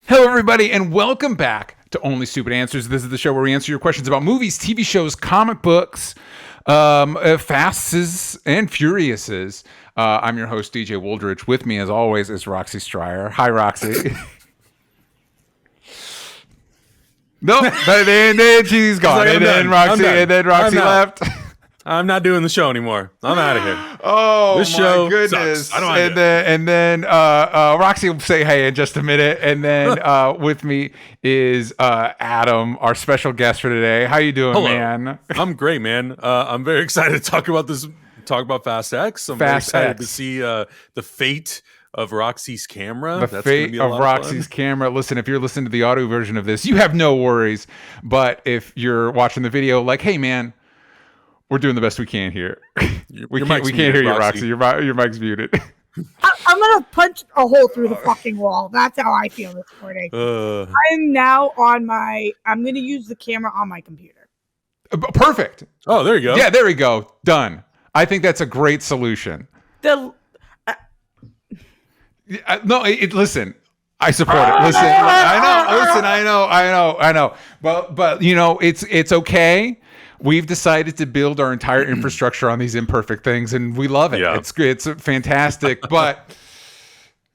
Hello, everybody, and welcome back to Only Stupid Answers. This is the show where we answer your questions about movies, TV shows, comic books, fasts and furiouses. I'm your host, DJ Wooldridge. With me, as always, is Roxy Stryer. Hi, Roxy. No, then she's gone. And then Roxy left. I'm not doing the show anymore. I'm out of here. Oh, this my show goodness. Sucks. I don't like it. And then Roxy will say hey in just a minute. And then with me is Adam, our special guest for today. How you doing, man? I'm great, man. I'm very excited to talk about Fast X. I'm very excited to see the fate of Roxy's camera. The fate of Roxy's camera. Listen, if you're listening to the audio version of this, you have no worries. But if you're watching the video, like, hey, man, we're doing the best we can here. We can't hear you, Roxy. Your mic's muted. I'm going to punch a hole through the fucking wall. That's how I feel this morning. I'm now I'm going to use the camera on my computer. Perfect. Oh, there you go. Yeah, there we go. Done. I think that's a great solution. Listen, I support it. Listen, I know. But you know, it's okay. We've decided to build our entire infrastructure on these imperfect things, and we love it. Yeah. It's fantastic. But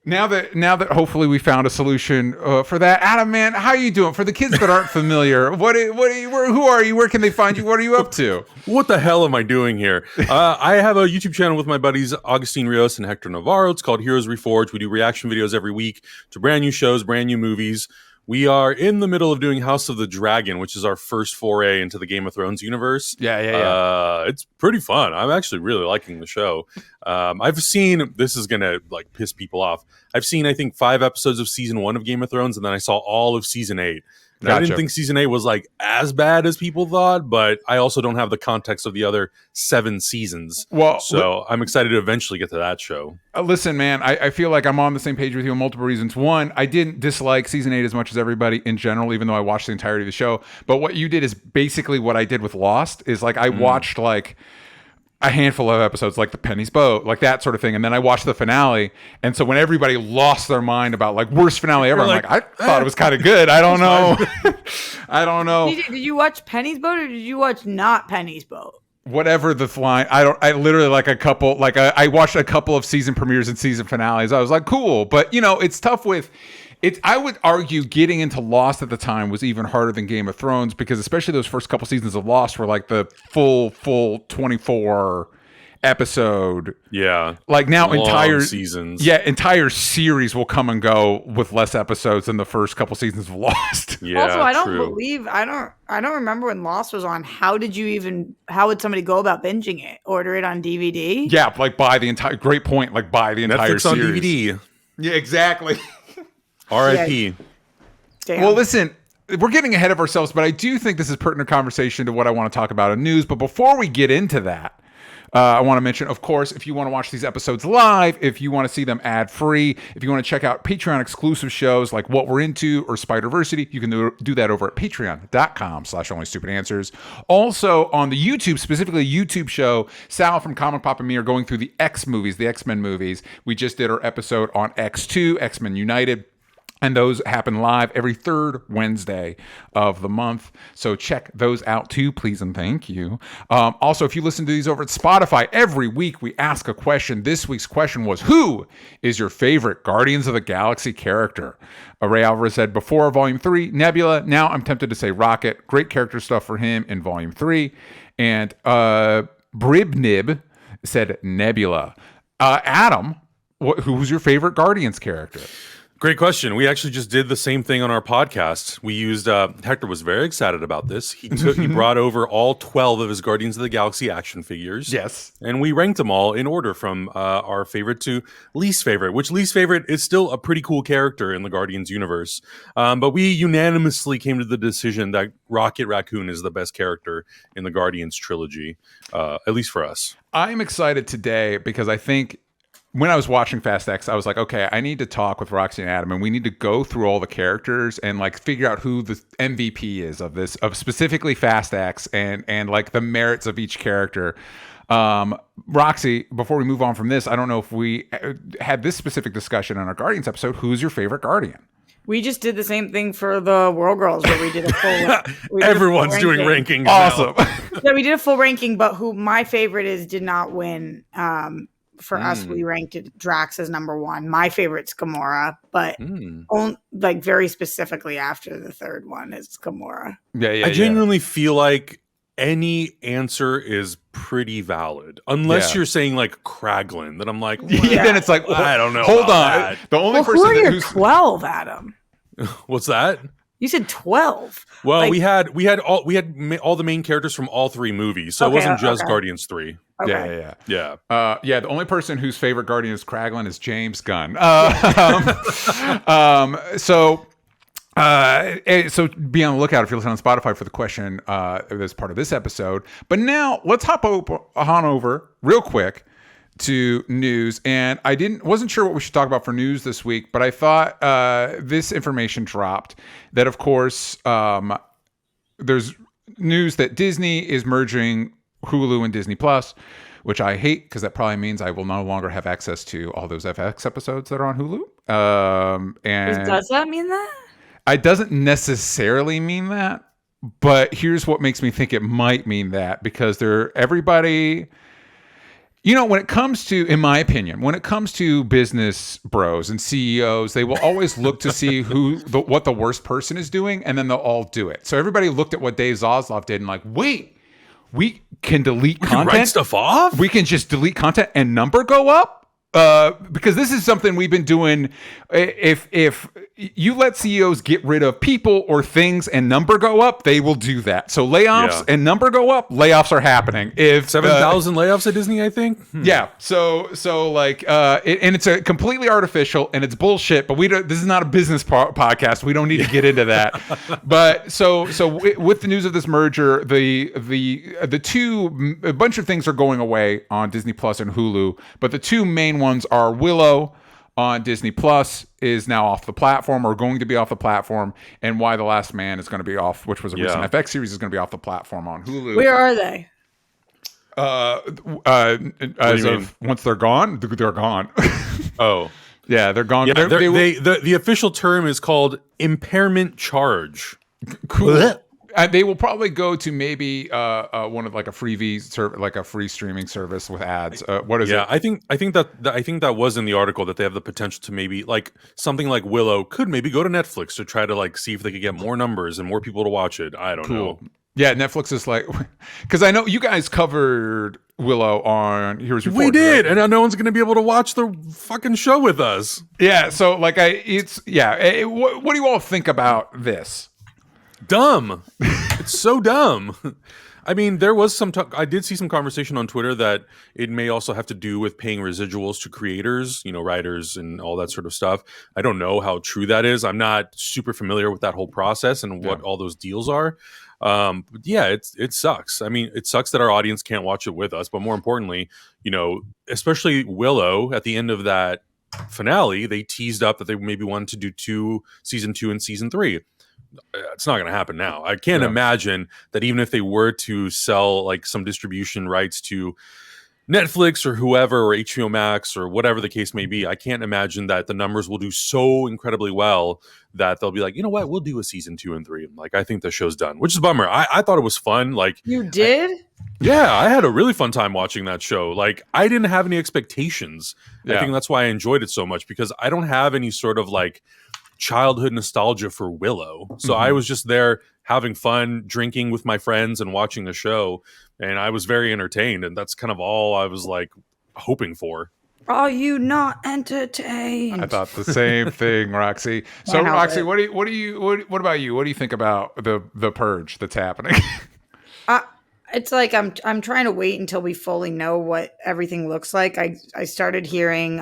now that hopefully we found a solution for that, Adam, man, how are you doing? For the kids that aren't familiar, who are you? Where can they find you? What are you up to? What the hell am I doing here? I have a YouTube channel with my buddies Augustine Rios and Hector Navarro. It's called Heroes Reforged. We do reaction videos every week to brand new shows, brand new movies. We are in the middle of doing House of the Dragon, which is our first foray into the Game of Thrones universe. Yeah. It's pretty fun. I'm actually really liking the show. I've seen, this is going to like piss people off. I've seen, I think, 5 episodes of season 1 of Game of Thrones, and then I saw all of season 8. Gotcha. I didn't think season 8 was like as bad as people thought, but I also don't have the context of the other 7 seasons. Well, so I'm excited to eventually get to that show. Listen, man, I feel like I'm on the same page with you on multiple reasons. One, I didn't dislike season 8 as much as everybody in general, even though I watched the entirety of the show. But what you did is basically what I did with Lost. Is like I watched like a handful of episodes, like the Penny's Boat, like that sort of thing, and then I watched the finale. And so when everybody lost their mind about like worst finale ever, I'm like, I thought it was kind of good. I don't know. I don't know. Did you watch Penny's Boat or did you watch not Penny's Boat? Whatever the line, I literally like a couple, like I watched a couple of season premieres and season finales. I was like, cool, but you know, it's tough with. I would argue getting into Lost at the time was even harder than Game of Thrones because especially those first couple seasons of Lost were like the full 24 episode. Yeah. Like now long entire seasons. Yeah, entire series will come and go with less episodes than the first couple seasons of Lost. Yeah. Also, I don't remember when Lost was on. How would somebody go about binging it? Order it on DVD? Yeah, like buy the entire entire series. On DVD. Yeah, exactly. R.I.P. Damn. Well, listen, we're getting ahead of ourselves, but I do think this is pertinent conversation to what I want to talk about in news. But before we get into that, I want to mention, of course, if you want to watch these episodes live, if you want to see them ad-free, if you want to check out Patreon-exclusive shows like What We're Into or Spider-Versity, you can do that over at patreon.com/onlystupidanswers. Also, on the YouTube, specifically YouTube show, Sal from Comic Pop and me are going through the X-Men movies. We just did our episode on X2, X-Men United. And those happen live every third Wednesday of the month. So check those out too, please and thank you. Also, if you listen to these over at Spotify, every week we ask a question. This week's question was, who is your favorite Guardians of the Galaxy character? Ray Alvarez said before Volume 3, Nebula. Now I'm tempted to say Rocket. Great character stuff for him in Volume 3. And Bribnib said Nebula. Adam, who's your favorite Guardians character? Great question. We actually just did the same thing on our podcast. We used Hector was very excited about this. He brought over all 12 of his Guardians of the Galaxy action figures. Yes. And we ranked them all in order from our favorite to least favorite, which least favorite is still a pretty cool character in the Guardians universe. But we unanimously came to the decision that Rocket Raccoon is the best character in the Guardians trilogy, at least for us. I'm excited today because I think when I was watching Fast X, I was like, okay, I need to talk with Roxy and Adam, and we need to go through all the characters and like figure out who the MVP is of this, of specifically Fast X, and like the merits of each character. Roxy, before we move on from this, I don't know if we had this specific discussion on our Guardians episode. Who's your favorite Guardian? We just did the same thing for the World Girls where we did a full. Everyone's doing rankings. Awesome. Yeah, we did a full ranking, but who my favorite is did not win. For us, we ranked Drax as number 1. My favorite's Gamora, but like very specifically after the third one is Gamora. I genuinely feel like any answer is pretty valid, unless you're saying like Kraglin. Then I'm like, then it's like, I don't know. Hold on. That. The only person who are your 12, Adam? What's that? You said 12. Well, like, we had all the main characters from all 3 movies, so it wasn't just Guardians 3. Okay. Yeah. The only person whose favorite Guardian is Kraglin is James Gunn. So be on the lookout if you're listening on Spotify for the question as part of this episode. But now let's hop on over real quick to news. And wasn't sure what we should talk about for news this week, but I thought this information dropped that, of course, there's news that Disney is merging Hulu and Disney Plus, which I hate because that probably means I will no longer have access to all those FX episodes that are on Hulu. And does that mean that? It doesn't necessarily mean that, but here's what makes me think it might mean that, because everybody, when it comes to, in my opinion, when it comes to business bros and CEOs, they will always look to see what the worst person is doing, and then they'll all do it. So everybody looked at what Dave Zaslav did and like, wait, we can delete content. Can write stuff off? We can just delete content and number go up? Because this is something we've been doing. If you let CEOs get rid of people or things and number go up, they will do that. So layoffs and number go up, layoffs are happening. If 7,000 layoffs at Disney, I think. Yeah. So like, and it's a completely artificial and it's bullshit. But this is not a business podcast. We don't need to get into that. But so with the news of this merger, a bunch of things are going away on Disney Plus and Hulu, but the 2 main ones are Willow on Disney Plus is now off the platform, or going to be off the platform, and Why the Last Man is going to be off, which was a recent FX series, is going to be off the platform on Hulu. Where are they? Once they're gone, they're gone. Oh, yeah, they're gone. Yeah, the official term is called impairment charge. Cool. They will probably go to maybe one of like a free like a free streaming service with ads. What is it? Yeah, I think that was in the article that they have the potential to maybe like something like Willow could maybe go to Netflix to try to like see if they could get more numbers and more people to watch it. I don't know. Yeah, Netflix is like, because I know you guys covered Willow on Heroes Report. We did, right? and now no one's going to be able to watch the fucking show with us. Yeah, so like what do you all think about this? Dumb. It's so dumb. I mean, there was some talk. I did see some conversation on Twitter that it may also have to do with paying residuals to creators, writers and all that sort of stuff. I don't know how true that is. I'm not super familiar with that whole process and what all those deals are. But yeah, it sucks. I mean, it sucks that our audience can't watch it with us. But more importantly, especially Willow at the end of that finale, they teased up that they maybe wanted to do season 2 and season 3. It's not going to happen now. I can't imagine that even if they were to sell like some distribution rights to Netflix or whoever, or HBO Max or whatever the case may be, I can't imagine that the numbers will do so incredibly well that they'll be like, you know what, we'll do a season 2 and 3. Like, I think the show's done, which is a bummer. I thought it was fun. Like, you did? I had a really fun time watching that show. Like, I didn't have any expectations. I think that's why I enjoyed it so much, because I don't have any sort of like childhood nostalgia for Willow. So I was just there having fun, drinking with my friends and watching the show. And I was very entertained. And that's kind of all I was like hoping for. Are you not entertained? I thought the same thing, Roxy. So Roxy, what about you? What do you think about the purge that's happening? It's like I'm trying to wait until we fully know what everything looks like. I started hearing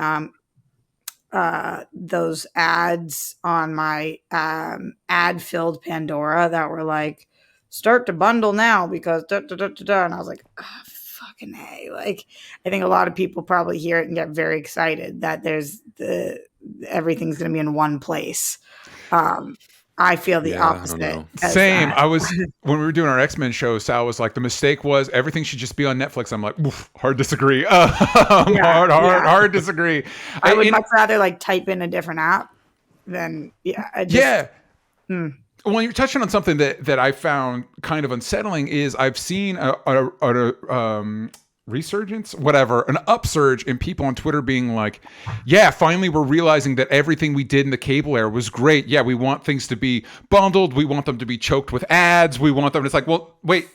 those ads on my ad-filled Pandora that were like, start to bundle now because da, da, da, da, da. And I was like, oh, fucking A. Like, I think a lot of people probably hear it and get very excited that everything's going to be in one place. I feel the opposite. Same. When we were doing our X-Men show, Sal was like, the mistake was everything should just be on Netflix. I'm like, oof, hard disagree. Hard disagree. I would much rather like type in a different app. then yeah, I just, Yeah. Well, you're touching on something that I found kind of unsettling is I've seen a resurgence, whatever, an upsurge in people on Twitter being like, yeah, finally we're realizing that everything we did in the cable era was great. Yeah, we want things to be bundled. We want them to be choked with ads. We want them. It's like, well, wait,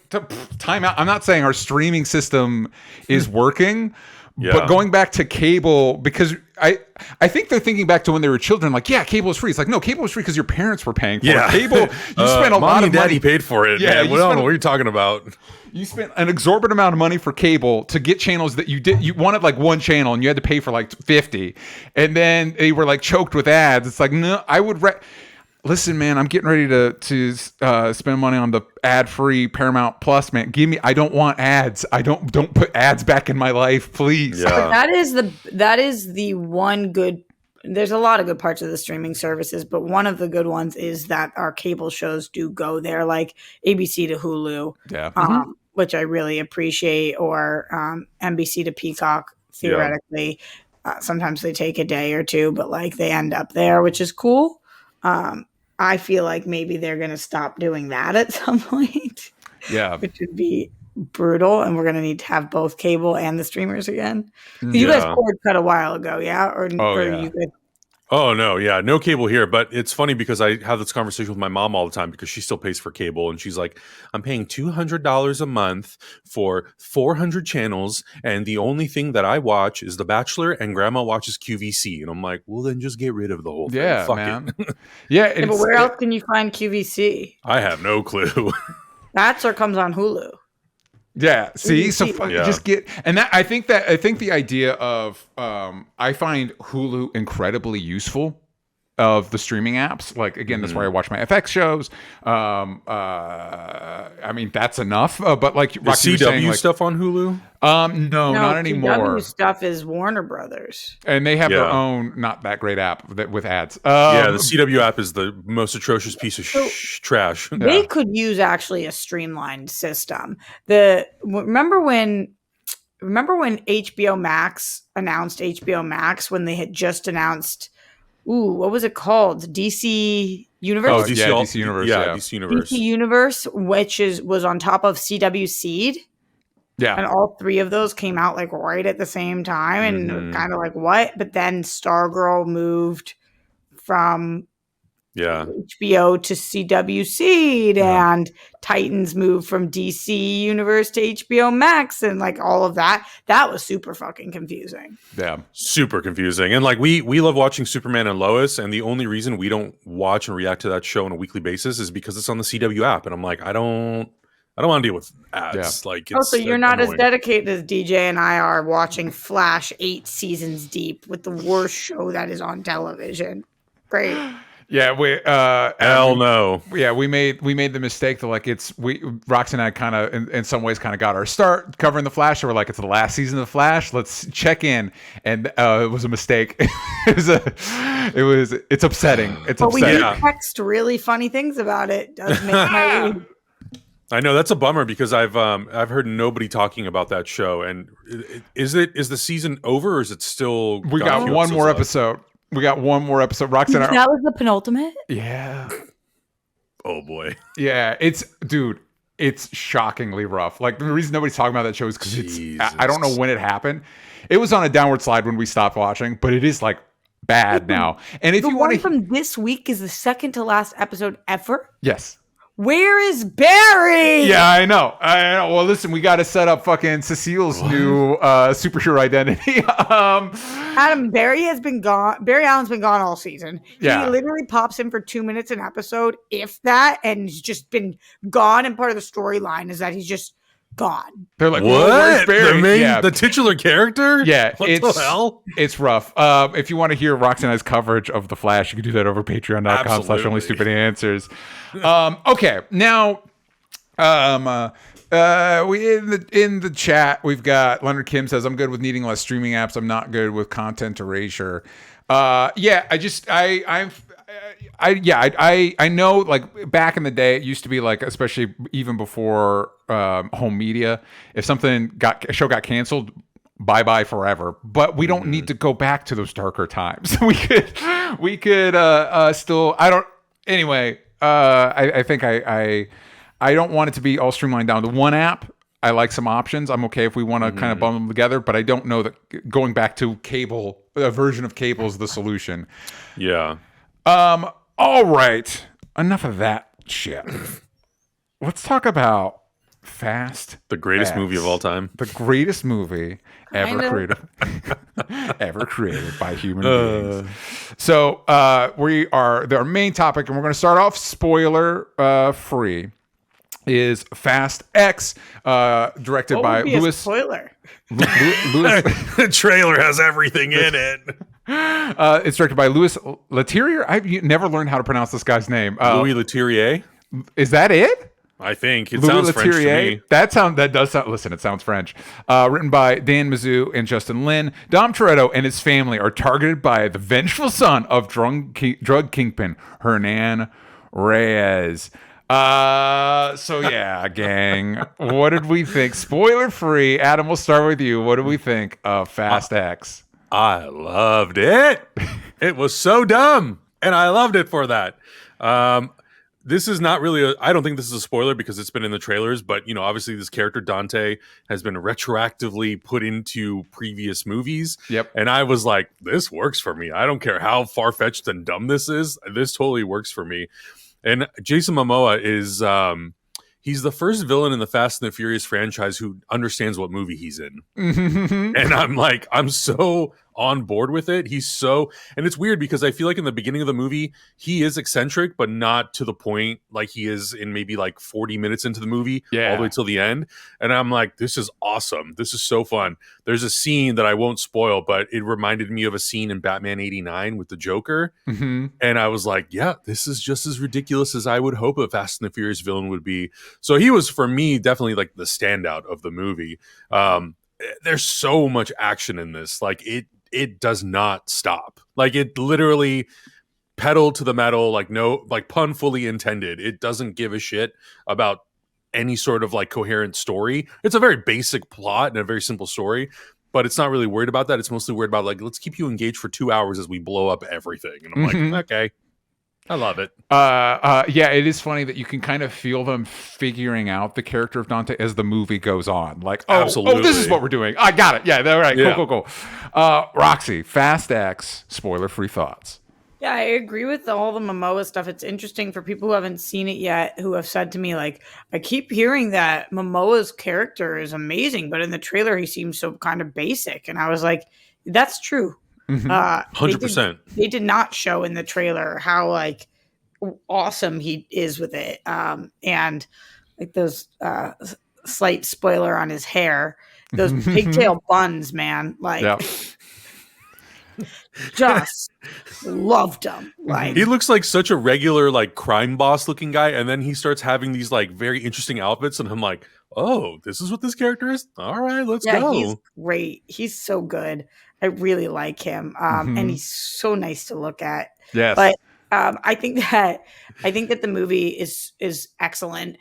time out. I'm not saying our streaming system is working. Yeah. But going back to cable, because I think they're thinking back to when they were children, like, yeah, cable was free. It's like, no, cable was free because your parents were paying for it. Cable, you spent a lot of Daddy money. paid for it. Yeah, man. What are you talking about? You spent an exorbitant amount of money for cable to get channels that you wanted like one channel and you had to pay for like 50. And then they were like choked with ads. It's like, no, I would... Listen, man, I'm getting ready to spend money on the ad-free Paramount Plus, man. I don't want ads. Don't put ads back in my life, please. But that is the one good. There's a lot of good parts of the streaming services, but one of the good ones is that our cable shows do go there, like ABC to Hulu, which I really appreciate, or NBC to Peacock. Theoretically, sometimes they take a day or two, but like they end up there, which is cool. I feel like maybe they're going to stop doing that at some point. Yeah. Which would be brutal. And we're going to need to have both cable and the streamers again. You guys cord cut a while ago, yeah? Or you could... Oh, no. Yeah. No cable here. But it's funny because I have this conversation with my mom all the time because she still pays for cable. And she's like, I'm paying $200 a month for 400 channels. And the only thing that I watch is The Bachelor and Grandma watches QVC. And I'm like, well, then just get rid of the whole thing. Yeah, Fuck man. it. Yeah, but where else can you find QVC? I have no clue. Bachelor comes on Hulu. Yeah. See, so just get, and that I think the idea of I find Hulu incredibly useful of the streaming apps. Like again, that's where I watch my FX shows. I mean, that's enough. But like Roxy CW saying, like, stuff on Hulu? No, not anymore. CW stuff is Warner Brothers, and they have their own not that great app with ads. The CW app is the most atrocious piece of trash. They could use actually a streamlined system. Remember when HBO Max announced HBO Max when they had just announced. What was it called? DC Universe? Oh, DC Universe. Yeah, DC Universe. DC Universe, which was on top of CW Seed. Yeah. And all three of those came out like right at the same time. And kind of like, what? But then Stargirl moved from HBO to CW Seed, and Titans moved from DC Universe to HBO Max, and like all of that. That was super fucking confusing. Yeah, super confusing. And like we love watching Superman and Lois, and the only reason we don't watch and react to that show on a weekly basis is because it's on the CW app. And I'm like, I don't want to deal with ads. Yeah. Like, so you're not as dedicated as DJ and I are watching Flash 8 seasons deep with the worst show that is on television. Great. Yeah, hell no. Yeah, we made the mistake that like Roxy and I kind of in some ways kind of got our start covering the Flash. So we're like, it's the last season of the Flash. Let's check in, and it was a mistake. It's upsetting. It's upsetting. We do text really funny things about it. Does make my read. I know that's a bummer because I've heard nobody talking about that show. And is the season over or is it still? We got one more episode. We got one more episode. Roxanne, that was the penultimate? Yeah. Oh boy. Yeah, it's shockingly rough. Like the reason nobody's talking about that show is because I don't know when it happened. It was on a downward slide when we stopped watching, but it is like bad now. And if you want to, from this week is the second to last episode ever. Yes. Where is Barry? Yeah, I know. Well, listen, we got to set up fucking Cecile's new superhero identity. Adam, Barry has been gone. Barry Allen's been gone all season. Yeah. He literally pops in for 2 minutes an episode, if that, and he's just been gone. And part of the storyline is that he's just gone. They're like, what? Where's Barry? The titular character? Yeah. What the hell? It's rough. If you want to hear Roxanne's coverage of The Flash, you can do that over patreon.com/onlystupid-answers. Okay. Now, we in the chat, we've got Leonard Kim says, I'm good with needing less streaming apps. I'm not good with content erasure. I know like back in the day, it used to be like, especially even before home media, if a show got canceled, bye forever. But we don't need to go back to those darker times. we could still. I don't. Anyway, I think I don't want it to be all streamlined down to one app. I like some options. I'm okay if we want to kind of bundle them together, but I don't know that going back to cable, a version of cable is the solution. Yeah. All right. Enough of that shit. Let's talk about Fast. The greatest X. movie of all time. The greatest movie ever created by human beings. So our main topic, and we're going to start off spoiler free, is Fast X, directed by Louis. Spoiler. The trailer has everything in it. It's directed by Louis Leterrier. I've never learned how to pronounce this guy's name. Louis Leterrier. Is that it? I think it Louis sounds French to Leterrier. me. That does sound. Listen, it sounds French. Written by Dan Mizzou and Justin Lin. Dom Toretto and his family are targeted by the vengeful son of drug kingpin Hernan Reyes. So yeah, gang. What did we think? Spoiler free. Adam, we'll start with you. What did we think of Fast X? I loved it. It was so dumb, and I loved it for that. This is not really I don't think this is a spoiler because it's been in the trailers, but obviously this character Dante has been retroactively put into previous movies. Yep. And I was like, this works for me. I don't care how far-fetched and dumb this is. This totally works for me. And Jason Momoa is he's the first villain in the Fast and the Furious franchise who understands what movie he's in. And I'm so on board with it. And it's weird because I feel like in the beginning of the movie, he is eccentric, but not to the point like he is in maybe like 40 minutes into the movie, all the way till the end. And I'm like, this is awesome. This is so fun. There's a scene that I won't spoil, but it reminded me of a scene in Batman 89 with the Joker. And I was like, yeah, this is just as ridiculous as I would hope a Fast and the Furious villain would be. So he was, for me, definitely like the standout of the movie. There's so much action in this. Like it does not stop. Like it literally pedal to the metal, like pun fully intended. It doesn't give a shit about any sort of like coherent story. It's a very basic plot and a very simple story, but it's not really worried about that. It's mostly worried about like, let's keep you engaged for 2 hours as we blow up everything. And I'm like, okay, I love it. Yeah, it is funny that you can kind of feel them figuring out the character of Dante as the movie goes on. Like, absolutely. This is what we're doing. I got it. Yeah, all right. Yeah. Cool. Roxy, Fast X, spoiler-free thoughts. Yeah, I agree with all the Momoa stuff. It's interesting for people who haven't seen it yet, who have said to me, like, I keep hearing that Momoa's character is amazing, but in the trailer he seems so kind of basic. And I was like, that's true. 100%. They did not show in the trailer how like awesome he is with it. And like those slight spoiler on his hair, those pigtail buns, man. Like just loved him. Like he looks like such a regular like crime boss looking guy, and then he starts having these like very interesting outfits, and I'm like, oh, this is what this character is. All right, let's go. He's great. He's so good. I really like him, and he's so nice to look at. Yes, but I think that the movie is excellent.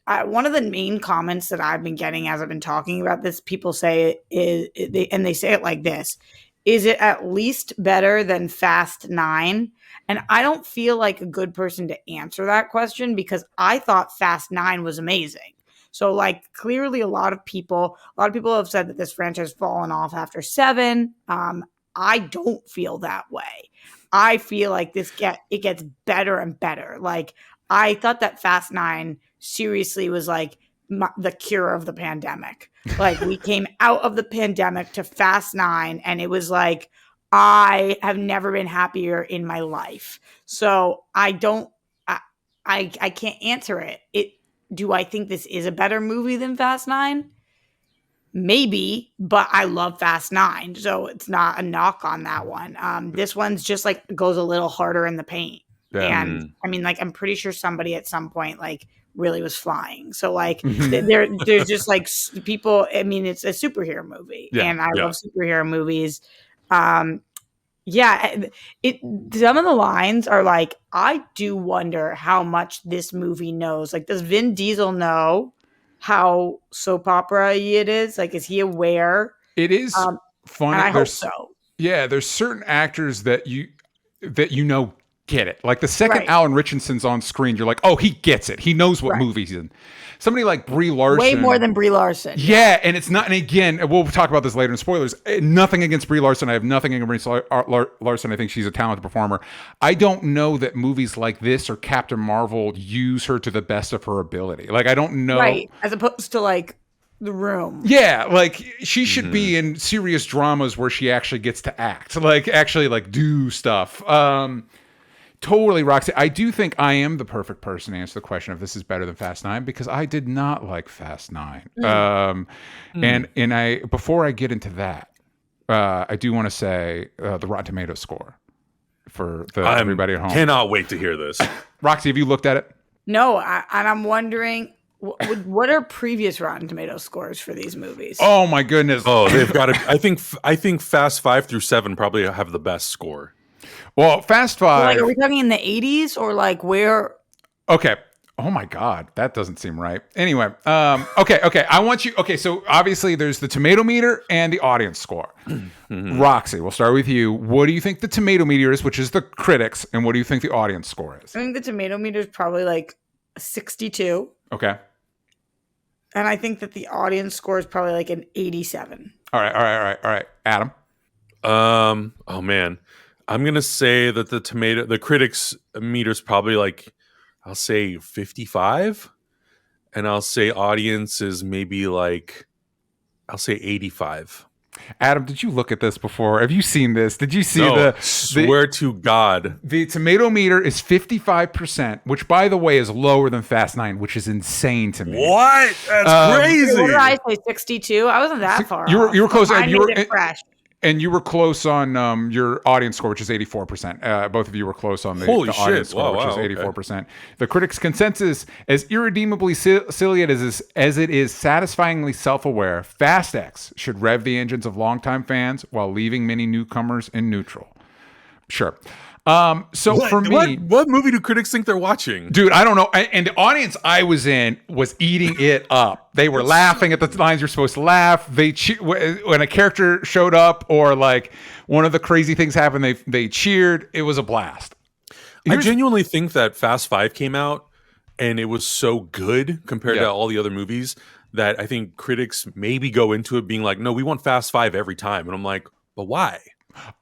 One of the main comments that I've been getting as I've been talking about this, people say they say it like this: is it at least better than Fast 9? And I don't feel like a good person to answer that question because I thought Fast 9 was amazing. So like clearly a lot of people have said that this franchise has fallen off after 7. I don't feel that way. I feel like it gets better and better. Like I thought that Fast 9 seriously was like the cure of the pandemic. Like we came out of the pandemic to Fast 9 and it was like, I have never been happier in my life. So I can't answer it. Do I think this is a better movie than Fast 9? Maybe, but I love Fast 9, so it's not a knock on that one. This one's just like goes a little harder in the paint. Yeah. And I mean, like, I'm pretty sure somebody at some point like really was flying. So like there's just like people, I mean, it's a superhero movie and I love superhero movies. Some of the lines are like, I do wonder how much this movie knows. Like, does Vin Diesel know how soap opera-y it is? Like, is he aware It is funny. And I hope so. Yeah, there's certain actors that get it. Like the second Alan Richardson's on screen, you're like, oh, he gets it. He knows what movie he's in. Somebody like Brie Larson. Way more than Brie Larson. Yeah, and it's not, and again, we'll talk about this later in spoilers. Nothing against Brie Larson. I have nothing against Larson. I think she's a talented performer. I don't know that movies like this or Captain Marvel use her to the best of her ability. Like, I don't know. Right, as opposed to like The Room. Yeah, like she should be in serious dramas where she actually gets to act. Like, actually like do stuff. Totally, Roxy. I do think I am the perfect person to answer the question if this is better than Fast 9 because I did not like Fast 9. And I before I get into that, I do want to say the Rotten Tomatoes score for everybody at home. Cannot wait to hear this. Roxy, have you looked at it? No, and I'm wondering what are previous Rotten Tomatoes scores for these movies? Oh my goodness! Oh, they've got to. I think Fast 5 through 7 probably have the best score. Well, Fast 5. Like, are we talking in the 80s or like where? Okay. Oh my God, that doesn't seem right. Anyway, okay. I want you. Okay, so obviously there's the tomato meter and the audience score. Roxy, we'll start with you. What do you think the tomato meter is, which is the critics, and what do you think the audience score is? I think the tomato meter is probably like 62. Okay. And I think that the audience score is probably like an 87. All right. Adam. Oh man. I'm gonna say that the critics meter is probably like, I'll say 55, and I'll say audience is maybe like, I'll say 85. Adam, did you look at this before? Have you seen this? Did you see swear to God. The tomato meter is 55%, which by the way is lower than Fast 9, which is insane to me. What? That's crazy. What did I say? 62? I wasn't that far. You were close. And you were close on your audience score, which is 84%. Both of you were close on the audience score, which is 84%. Okay. The critics' consensus, as irredeemably silly as it is satisfyingly self-aware, Fast X should rev the engines of longtime fans while leaving many newcomers in neutral. Sure. For me, what movie do critics think they're watching? Dude, I don't know. And the audience I was in was eating it up. They were laughing at the lines you're supposed to laugh. When a character showed up or like one of the crazy things happened, they cheered. It was a blast. I genuinely think that Fast 5 came out and it was so good compared to all the other movies that I think critics maybe go into it being like, no, we want Fast 5 every time. And I'm like, but why?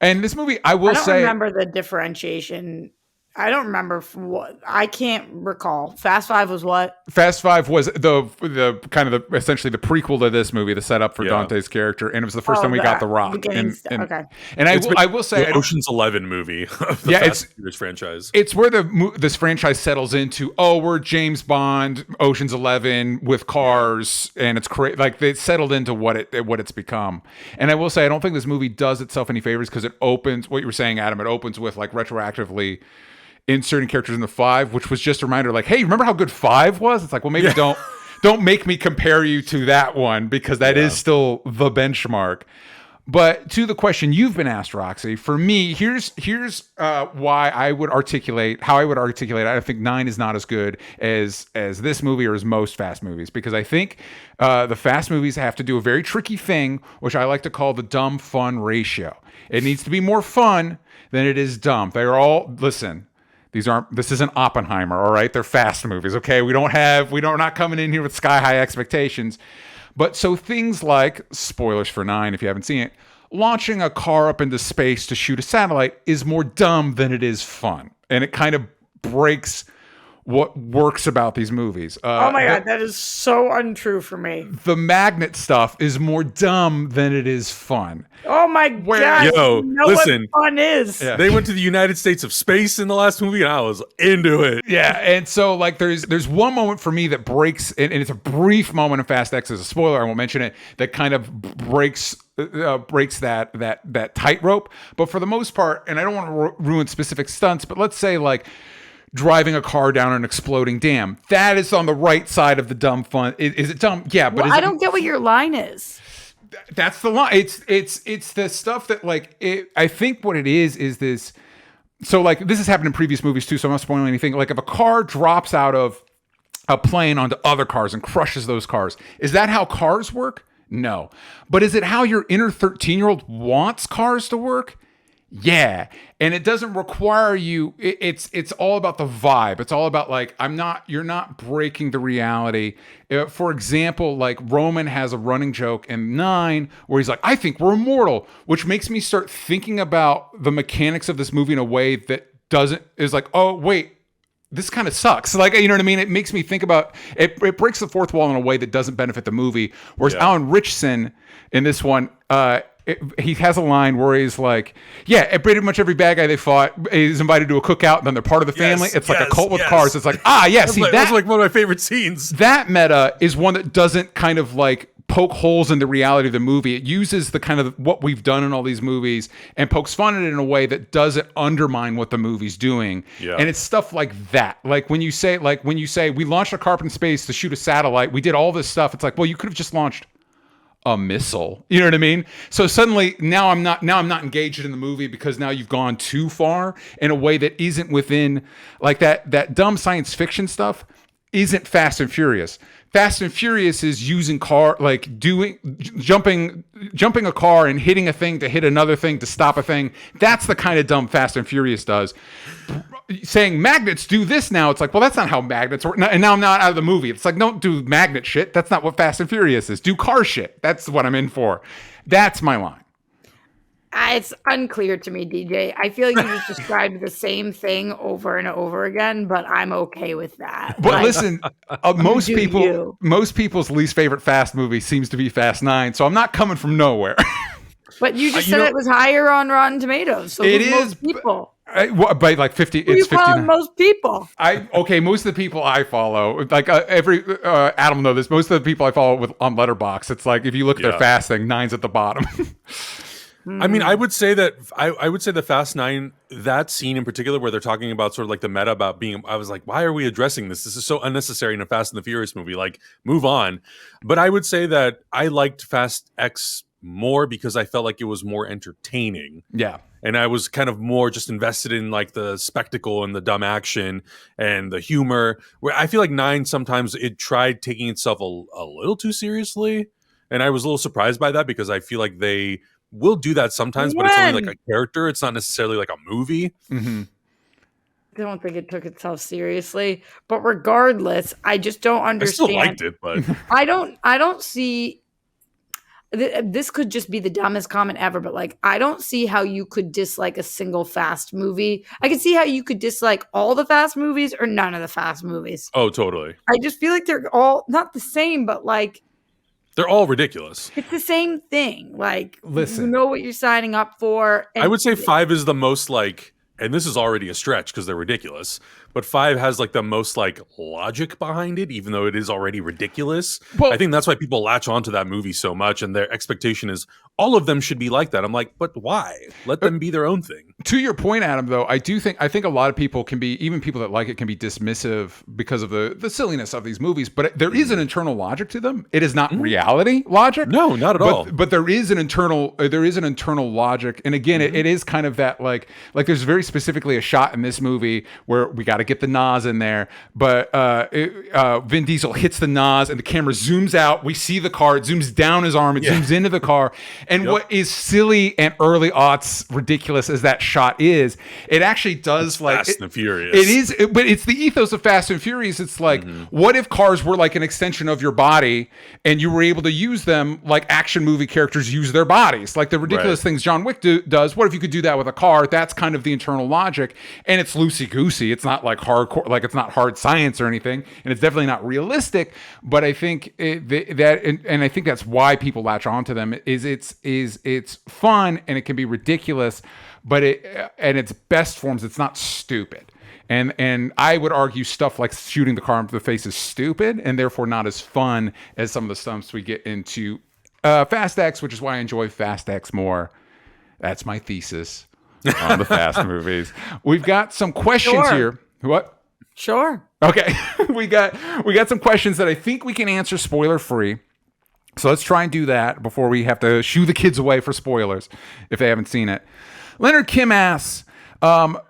And this movie, I don't remember the differentiation. I don't remember what. I can't recall. Fast 5 was what? Fast 5 was the kind of essentially the prequel to this movie, the setup for Dante's character, and it was the first time we got The Rock. Okay. And I will say, the Ocean's 11 movie of the Fast and Furious franchise. It's where this franchise settles into. Oh, we're James Bond, Ocean's 11 with cars, and it's crazy. Like they settled into what it's become. And I will say, I don't think this movie does itself any favors because it opens what you were saying, Adam. It opens with like retroactively inserting characters into 5, which was just a reminder like, hey, remember how good 5 was? It's like, well, maybe don't make me compare you to that one because that is still the benchmark. But to the question you've been asked, Roxy, for me, here's why I would articulate I think 9 is not as good as this movie or as most Fast movies, because I think the Fast movies have to do a very tricky thing, which I like to call the dumb fun ratio. It needs to be more fun than it is dumb. They're all, listen, this isn't Oppenheimer, all right? They're Fast movies, okay? We're not coming in here with sky high expectations. But so things like, spoilers for 9 if you haven't seen it, launching a car up into space to shoot a satellite is more dumb than it is fun. And it kind of breaks what works about these movies. Oh my God, that is so untrue for me. The magnet stuff is more dumb than it is fun. Oh my God, listen, what fun is. Yeah. They went to the United States of space in the last movie and I was into it. Yeah, and so like there's one moment for me that breaks, and it's a brief moment in Fast X as a spoiler, I won't mention it, that kind of breaks that tightrope. But for the most part, and I don't want to ruin specific stunts, but let's say like driving a car down an exploding dam. That is on the right side of the dumb fun. Is it dumb? Yeah, but I don't get what your line is. That's the line. It's the stuff that like I think what it is this. So like this has happened in previous movies too. So I'm not spoiling anything. Like if a car drops out of a plane onto other cars and crushes those cars, is that how cars work? No. But is it how your inner 13-year-old wants cars to work? Yeah. And it doesn't require you. It's all about the vibe. It's all about like, you're not breaking the reality. For example, like Roman has a running joke in 9 where he's like, I think we're immortal, which makes me start thinking about the mechanics of this movie in a way that is like, oh, wait, this kind of sucks. Like, you know what I mean? It makes me think about it. It breaks the fourth wall in a way that doesn't benefit the movie. Whereas Alan Richson in this one, he has a line where he's like, yeah, pretty much every bad guy they fought is invited to a cookout, and then they're part of the family. It's like a cult with cars. It's like, that's like one of my favorite scenes. That meta is one that doesn't kind of like poke holes in the reality of the movie. It uses the kind of what we've done in all these movies and pokes fun at it in a way that doesn't undermine what the movie's doing. Yeah. And it's stuff like that. Like when you say we launched a car up in space to shoot a satellite, we did all this stuff. It's like, well, you could have just launched a missile. You know what I mean? So suddenly now I'm not engaged in the movie because now you've gone too far in a way that isn't within like that dumb science fiction stuff isn't Fast and Furious. Fast and Furious is using jumping a car and hitting a thing to hit another thing to stop a thing. That's the kind of dumb Fast and Furious does. Saying magnets do this now, it's like, well, that's not how magnets work. And now I'm not out of the movie. It's like, don't do magnet shit. That's not what Fast and Furious is. Do car shit. That's what I'm in for. That's my line. It's unclear to me, DJ. I feel like you just described the same thing over and over again, but I'm okay with that. But like, listen, most people's least favorite Fast movie seems to be Fast 9, so I'm not coming from nowhere. But you just said it was higher on Rotten Tomatoes. So it is most people. By like 50, it's 59. Most people. Most of the people I follow, like Adam will know this. Most of the people I follow on Letterboxd, it's like if you look at their Fast thing, 9's at the bottom. I mean, I would say that the Fast 9, that scene in particular where they're talking about sort of like the meta about being, I was like, why are we addressing this? This is so unnecessary in a Fast and the Furious movie. Like, move on. But I would say that I liked Fast X more because I felt like it was more entertaining. Yeah. And I was kind of more just invested in like the spectacle and the dumb action and the humor. Where I feel like 9 sometimes it tried taking itself a little too seriously. And I was a little surprised by that because I feel like they will do that sometimes, but it's only like a character. It's not necessarily like a movie. Mm-hmm. I don't think it took itself seriously, but regardless, I just don't understand. I still liked it, but I don't see. This could just be the dumbest comment ever, but like, I don't see how you could dislike a single Fast movie. I can see how you could dislike all the Fast movies or none of the Fast movies. Oh, totally. I just feel like they're all not the same, but like, they're all ridiculous. it's the same thing. Like, listen, you know what you're signing up for. I would say 5 is the most like, and this is already a stretch because they're ridiculous, but 5 has like the most like logic behind it, even though it is already ridiculous. Well, I think that's why people latch onto that movie so much, and their expectation is all of them should be like that. I'm like, but why? Let them be their own thing. To your point, Adam, though, I think a lot of people can be, even people that like it can be dismissive because of the silliness of these movies, but there is an internal logic to them. It is not reality logic. No, not at all. But there is an internal logic. And again, it is kind of that like there's very specifically a shot in this movie where we got to get the Nas in there, but Vin Diesel hits the Nas and the camera zooms out. We see the car, it zooms down his arm, it zooms into the car. And what is silly and early aughts ridiculous as that shot is, it actually does like Fast and Furious. It is, but it's the ethos of Fast and Furious. It's like, what if cars were like an extension of your body, and you were able to use them like action movie characters use their bodies, like the ridiculous things John Wick does. What if you could do that with a car? That's kind of the internal logic, and it's loosey goosey. It's not like hardcore, like it's not hard science or anything, and it's definitely not realistic. But I think I think that's why people latch onto them. It's fun and it can be ridiculous, but in its best forms, it's not stupid. And I would argue stuff like shooting the car into the face is stupid and therefore not as fun as some of the stunts we get into Fast X, which is why I enjoy Fast X more. That's my thesis on the Fast movies. We've got some questions here. What? Sure. Okay. we got some questions that I think we can answer spoiler free. So let's try and do that before we have to shoo the kids away for spoilers if they haven't seen it. Leonard Kim asks,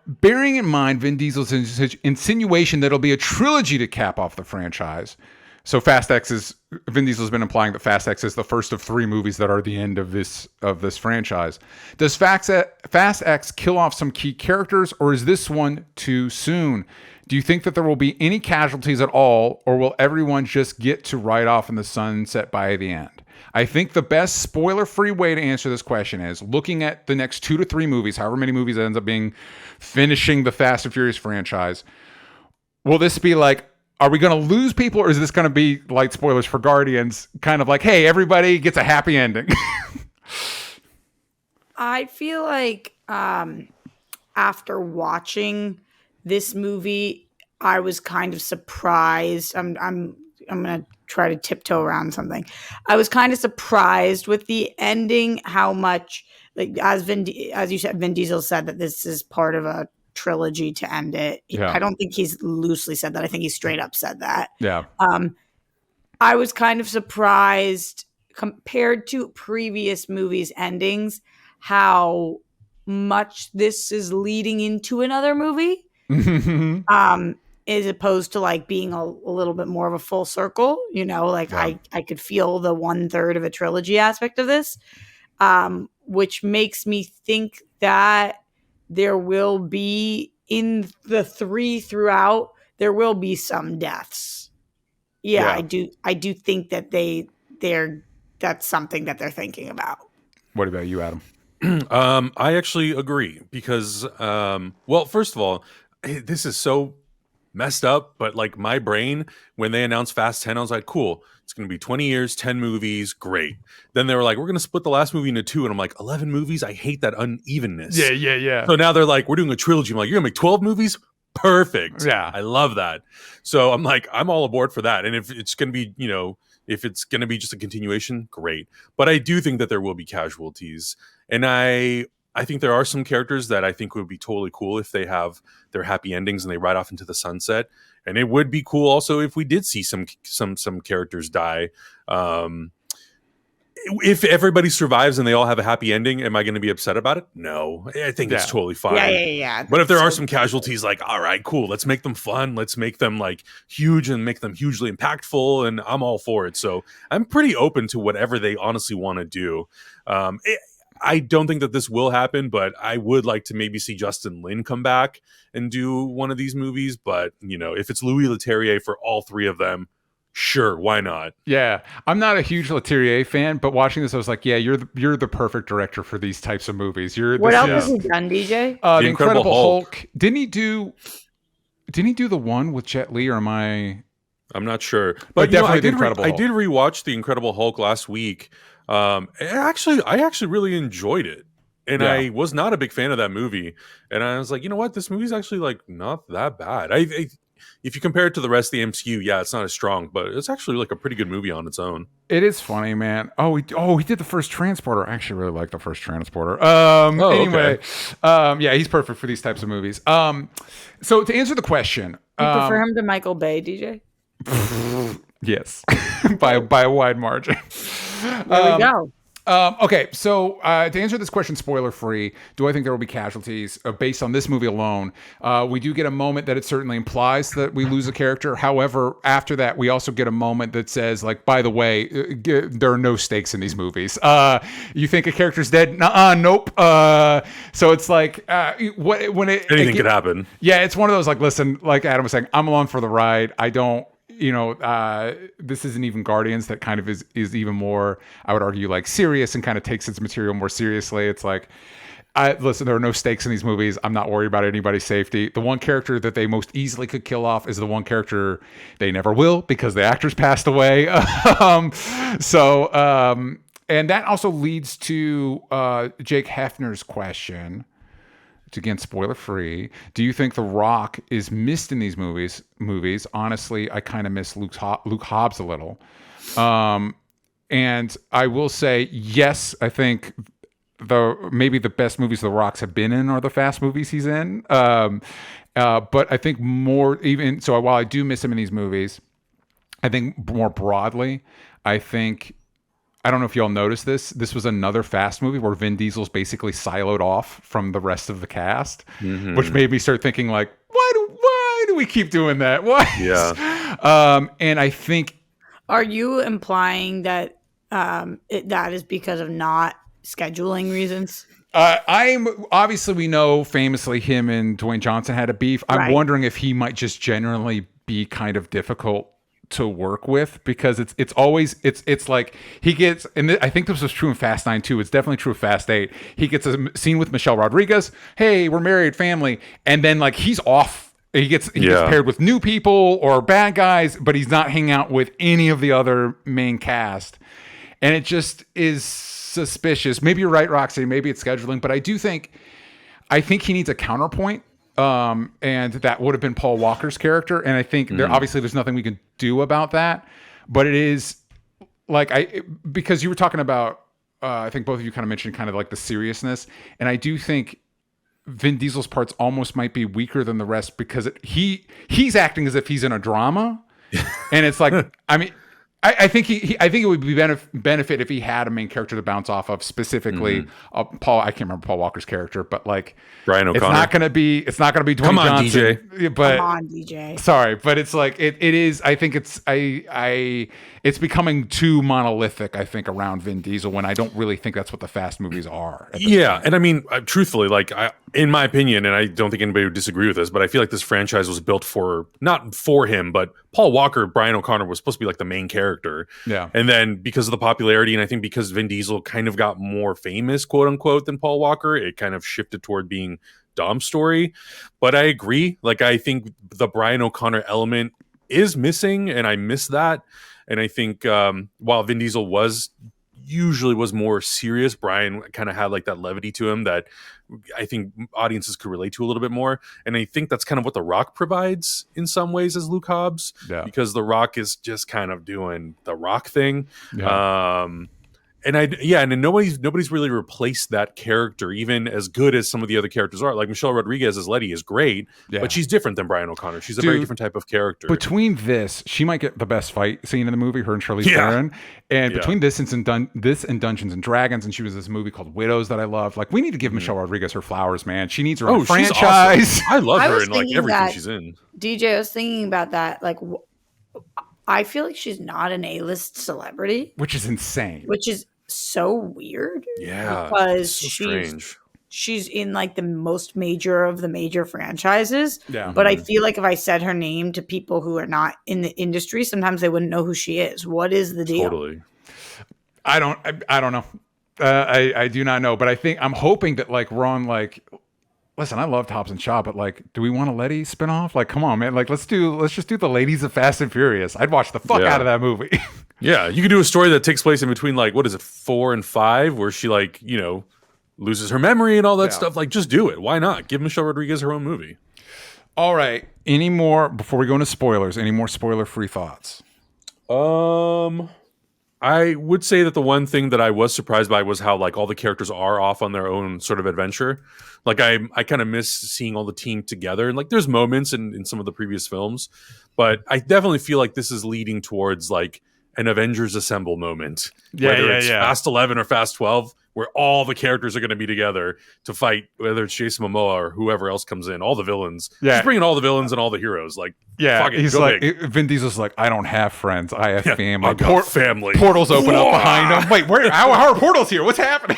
bearing in mind Vin Diesel's insinuation that it'll be a trilogy to cap off the franchise, So Vin Diesel has been implying that Fast X is the first of 3 movies that are the end of this franchise. Does Fast X kill off some key characters, or is this one too soon? Do you think that there will be any casualties at all, or will everyone just get to ride off in the sunset by the end? I think the best spoiler-free way to answer this question is looking at the next 2 to 3 movies, however many movies it ends up being, finishing the Fast and Furious franchise. Will this be like, are we going to lose people, or is this going to be like spoilers for Guardians, kind of like, hey, everybody gets a happy ending? I feel like after watching this movie, I was kind of surprised. I'm gonna try to tiptoe around something. I was kind of surprised with the ending, how much, like, as you said, Vin Diesel said that this is part of a trilogy to end it. Yeah. I don't think he's loosely said that. I think he straight up said that. Yeah. I was kind of surprised compared to previous movies' endings, how much this is leading into another movie. As opposed to like being a little bit more of a full circle, like I could feel the 1/3 of a trilogy aspect of this, which makes me think that there will be, in the 3 throughout, there will be some deaths. Yeah. I do think that that's something that they're thinking about. What about you, Adam? I actually agree because, well, first of all, this is so messed up, but like my brain, when they announced Fast 10, I was like, cool, it's going to be 20 years, 10 movies, great. Then they were like, we're going to split the last movie into 2, and I'm like, 11 movies? I hate that unevenness. Yeah. So now they're like, we're doing a trilogy. I'm like, you're going to make 12 movies? Perfect. Yeah. I love that. So I'm like, I'm all aboard for that. And if it's going to be, if it's going to be just a continuation, great. But I do think that there will be casualties. And I think there are some characters that I think would be totally cool if they have their happy endings and they ride off into the sunset. And it would be cool also if we did see some characters die. If everybody survives and they all have a happy ending, am I going to be upset about it? No, I think it's totally fine. Yeah. But if there are some casualties, like, all right, cool, let's make them fun. Let's make them like huge and make them hugely impactful. And I'm all for it. So I'm pretty open to whatever they honestly want to do. I don't think that this will happen, but I would like to maybe see Justin Lin come back and do one of these movies. But, if it's Louis Leterrier for all 3 of them, sure, why not? Yeah, I'm not a huge Leterrier fan, but watching this, I was like, yeah, you're the perfect director for these types of movies. What else has he done, DJ? The Incredible Hulk. Didn't he do the one with Jet Li, or am I? I'm not sure, but definitely The Incredible Hulk. I did rewatch The Incredible Hulk last week. I actually really enjoyed it, and I was not a big fan of that movie. And I was like, you know what, this movie's actually like not that bad. If you compare it to the rest of the MCU, yeah, it's not as strong, but it's actually like a pretty good movie on its own. It is funny, man. He did the first Transporter. I actually really like the first Transporter. Anyway, yeah, he's perfect for these types of movies. So to answer the question, you prefer him to Michael Bay, DJ? Yes, by a wide margin. There we go. Okay, so to answer this question spoiler-free, do I think there will be casualties based on this movie alone? We do get a moment that it certainly implies that we lose a character. However, after that, we also get a moment that says, like, by the way, there are no stakes in these movies. You think a character's dead? Nuh-uh, nope. So it's like, anything could happen. Yeah, it's one of those, like, listen, like Adam was saying, I'm along for the ride. I don't... this isn't even Guardians that kind of is even more, I would argue, like serious and kind of takes its material more seriously. It's like, listen, there are no stakes in these movies. I'm not worried about anybody's safety. The one character that they most easily could kill off is the one character they never will, because the actor's passed away. And that also leads to Jake Hefner's question. Again, spoiler free. Do you think The Rock is missed in these movies? Honestly, I kind of miss Luke Hobbs a little. And I will say, yes, I think maybe the best movies The Rocks have been in are the Fast movies he's in. But I think more, even so, while I do miss him in these movies, I think more broadly, I don't know if y'all noticed this. This was another Fast movie where Vin Diesel's basically siloed off from the rest of the cast, which made me start thinking, like, why do we keep doing that? Why? Yeah. And I think Are you implying that that is because of not scheduling reasons? I'm obviously we know famously him and Dwayne Johnson had a beef. I'm Right. wondering if he might just generally be kind of difficult to work with because it's always it's like he gets and I think this was true in Fast 9 too. It's definitely true of Fast 8. He gets a scene with Michelle Rodriguez. Hey, we're married, family, and then like he's off. He gets paired with new people or bad guys, but he's not hanging out with any of the other main cast, and it just is suspicious. Maybe you're right, Roxy. Maybe it's scheduling, but I think he needs a counterpoint. And that would have been Paul Walker's character. And I think there's nothing we can do about that, but it is like, because you were talking about, I think both of you kind of mentioned kind of like the seriousness. And I do think Vin Diesel's parts almost might be weaker than the rest because he's acting as if he's in a drama. And it's like, I mean, I think I think it would be benefit if he had a main character to bounce off of, specifically Paul. I can't remember Paul Walker's character, but like Brian O'Connor. It's not going to be Dwayne Come on, Johnson. DJ. But Come on, DJ. Sorry, but it's like it is. I think it's becoming too monolithic. I think around Vin Diesel when I don't really think that's what the Fast movies are. Yeah, and I mean, truthfully, like in my opinion, and I don't think anybody would disagree with this, but I feel like this franchise was built not for him, but Paul Walker, Brian O'Connor was supposed to be like the main character. Yeah. And then because of the popularity, and I think because Vin Diesel kind of got more famous, quote unquote, than Paul Walker, it kind of shifted toward being Dom's story. But I agree. Like, I think the Brian O'Connor element is missing, and I miss that. And I think while Vin Diesel was more serious, Brian kind of had like that levity to him that I think audiences could relate to a little bit more. And I think that's kind of what The Rock provides in some ways as Luke Hobbs, because The Rock is just kind of doing the Rock thing. Yeah. And nobody's really replaced that character, even as good as some of the other characters are. Like Michelle Rodriguez as Letty is great, but she's different than Brian O'Connor. She's a very different type of character. Between this, she might get the best fight scene in the movie, her and Charlize Theron. And between this and Dungeons and Dragons, and she was this movie called Widows that I loved. Like, we need to give Michelle Rodriguez her flowers, man. She needs her own franchise. Awesome. I love her in like everything she's in. DJ, I was thinking about that. Like, I feel like she's not an A-list celebrity, which is insane. Which is so weird. Yeah, because so strange. She's in like the most major of the major franchises. Yeah. But I feel like if I said her name to people who are not in the industry, sometimes they wouldn't know who she is. What is the deal? Totally. I don't know. I do not know. But I'm hoping that like we're on like. Listen, I loved Hobbs and Shaw, but like, do we want a Letty spinoff? Like, come on, man. Like, let's just do the Ladies of Fast and Furious. I'd watch the fuck out of that movie. Yeah, you could do a story that takes place in between like, what is it, 4 and 5, where she like, loses her memory and all that stuff. Like, just do it. Why not? Give Michelle Rodriguez her own movie. All right. Any more before we go into spoilers? Any more spoiler-free thoughts? I would say that the one thing that I was surprised by was how like all the characters are off on their own sort of adventure. Like I kind of miss seeing all the team together, and like there's moments in some of the previous films, but I definitely feel like this is leading towards like an Avengers Assemble moment. Whether it's Fast 11 or Fast 12, where all the characters are going to be together to fight, whether it's Jason Momoa or whoever else comes in, all the villains. Yeah. Just bringing all the villains and all the heroes. Like, fuck it, he's go like, big. Vin Diesel's like, I don't have friends. I have family. I got family. Portals open up behind him. Wait, how are portals here? What's happening?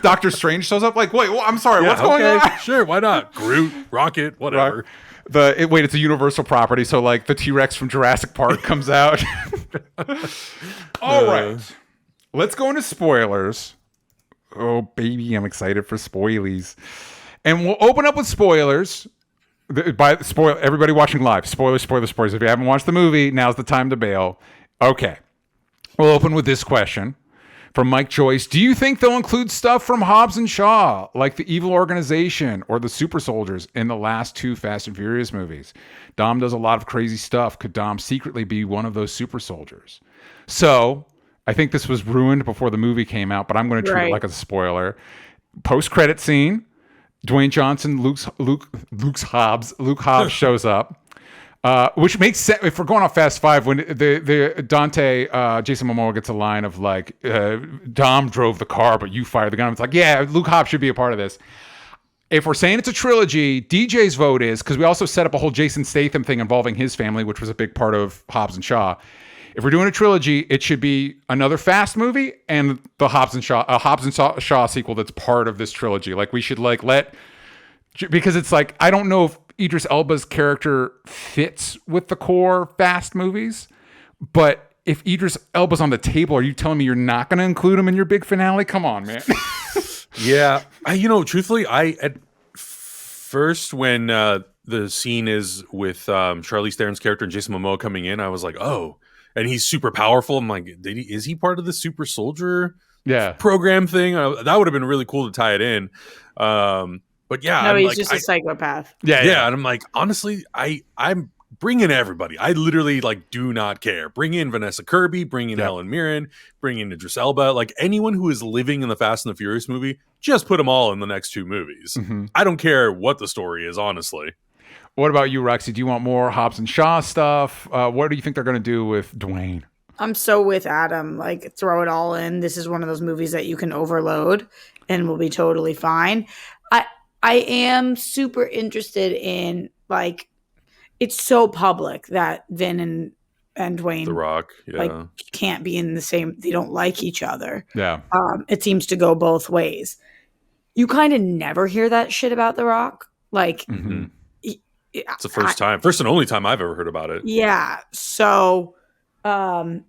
Doctor Strange shows up like, wait, well, I'm sorry, what's going on? Sure, why not? Groot, Rocket, whatever. It's a Universal property, so like the T-Rex from Jurassic Park comes out. All right. Let's go into spoilers. Oh, baby, I'm excited for spoilies. And we'll open up with spoilers. Everybody watching live. Spoilers. If you haven't watched the movie, now's the time to bail. Okay. We'll open with this question from Mike Joyce. Do you think they'll include stuff from Hobbs and Shaw, like the Evil Organization or the Super Soldiers, in the last 2 Fast and Furious movies? Dom does a lot of crazy stuff. Could Dom secretly be one of those super soldiers? So, I think this was ruined before the movie came out, but I'm going to treat it like a spoiler. Post-credit scene, Dwayne Johnson, Luke Hobbs shows up, which makes sense if we're going off Fast 5. When the Dante, Jason Momoa gets a line of like, Dom drove the car, but you fired the gun. It's like, yeah, Luke Hobbs should be a part of this. If we're saying it's a trilogy, DJ's vote is, because we also set up a whole Jason Statham thing involving his family, which was a big part of Hobbs and Shaw. if we're doing a trilogy, it should be another Fast movie and the Hobbs and Shaw sequel that's part of this trilogy. Like we should because it's like, I don't know if Idris Elba's character fits with the core Fast movies, but if Idris Elba's on the table, are you telling me you're not going to include him in your big finale? Come on, man. Yeah. Truthfully, at first when the scene is with Charlize Theron's character and Jason Momoa coming in, I was like, oh, and he's super powerful. I'm like, is he part of the super soldier program thing? That would have been really cool to tie it in. But yeah, no, he's just a psychopath. Yeah. And I'm like, honestly, I'm bringing everybody. I literally do not care. Bring in Vanessa Kirby, bring in Helen Mirren, bring in Idris Elba. Like anyone who is living in the Fast and the Furious movie, just put them all in the next 2 movies. Mm-hmm. I don't care what the story is, honestly. What about you, Roxy? Do you want more Hobbs and Shaw stuff? What do you think they're going to do with Dwayne? I'm so with Adam. Throw it all in. This is one of those movies that you can overload and will be totally fine. I am super interested in it's so public that Vin and Dwayne The Rock can't be in the same. They don't like each other. Yeah. It seems to go both ways. You kind of never hear that shit about The Rock. Mm-hmm. It's the first and only time I've ever heard about it. Yeah. So, I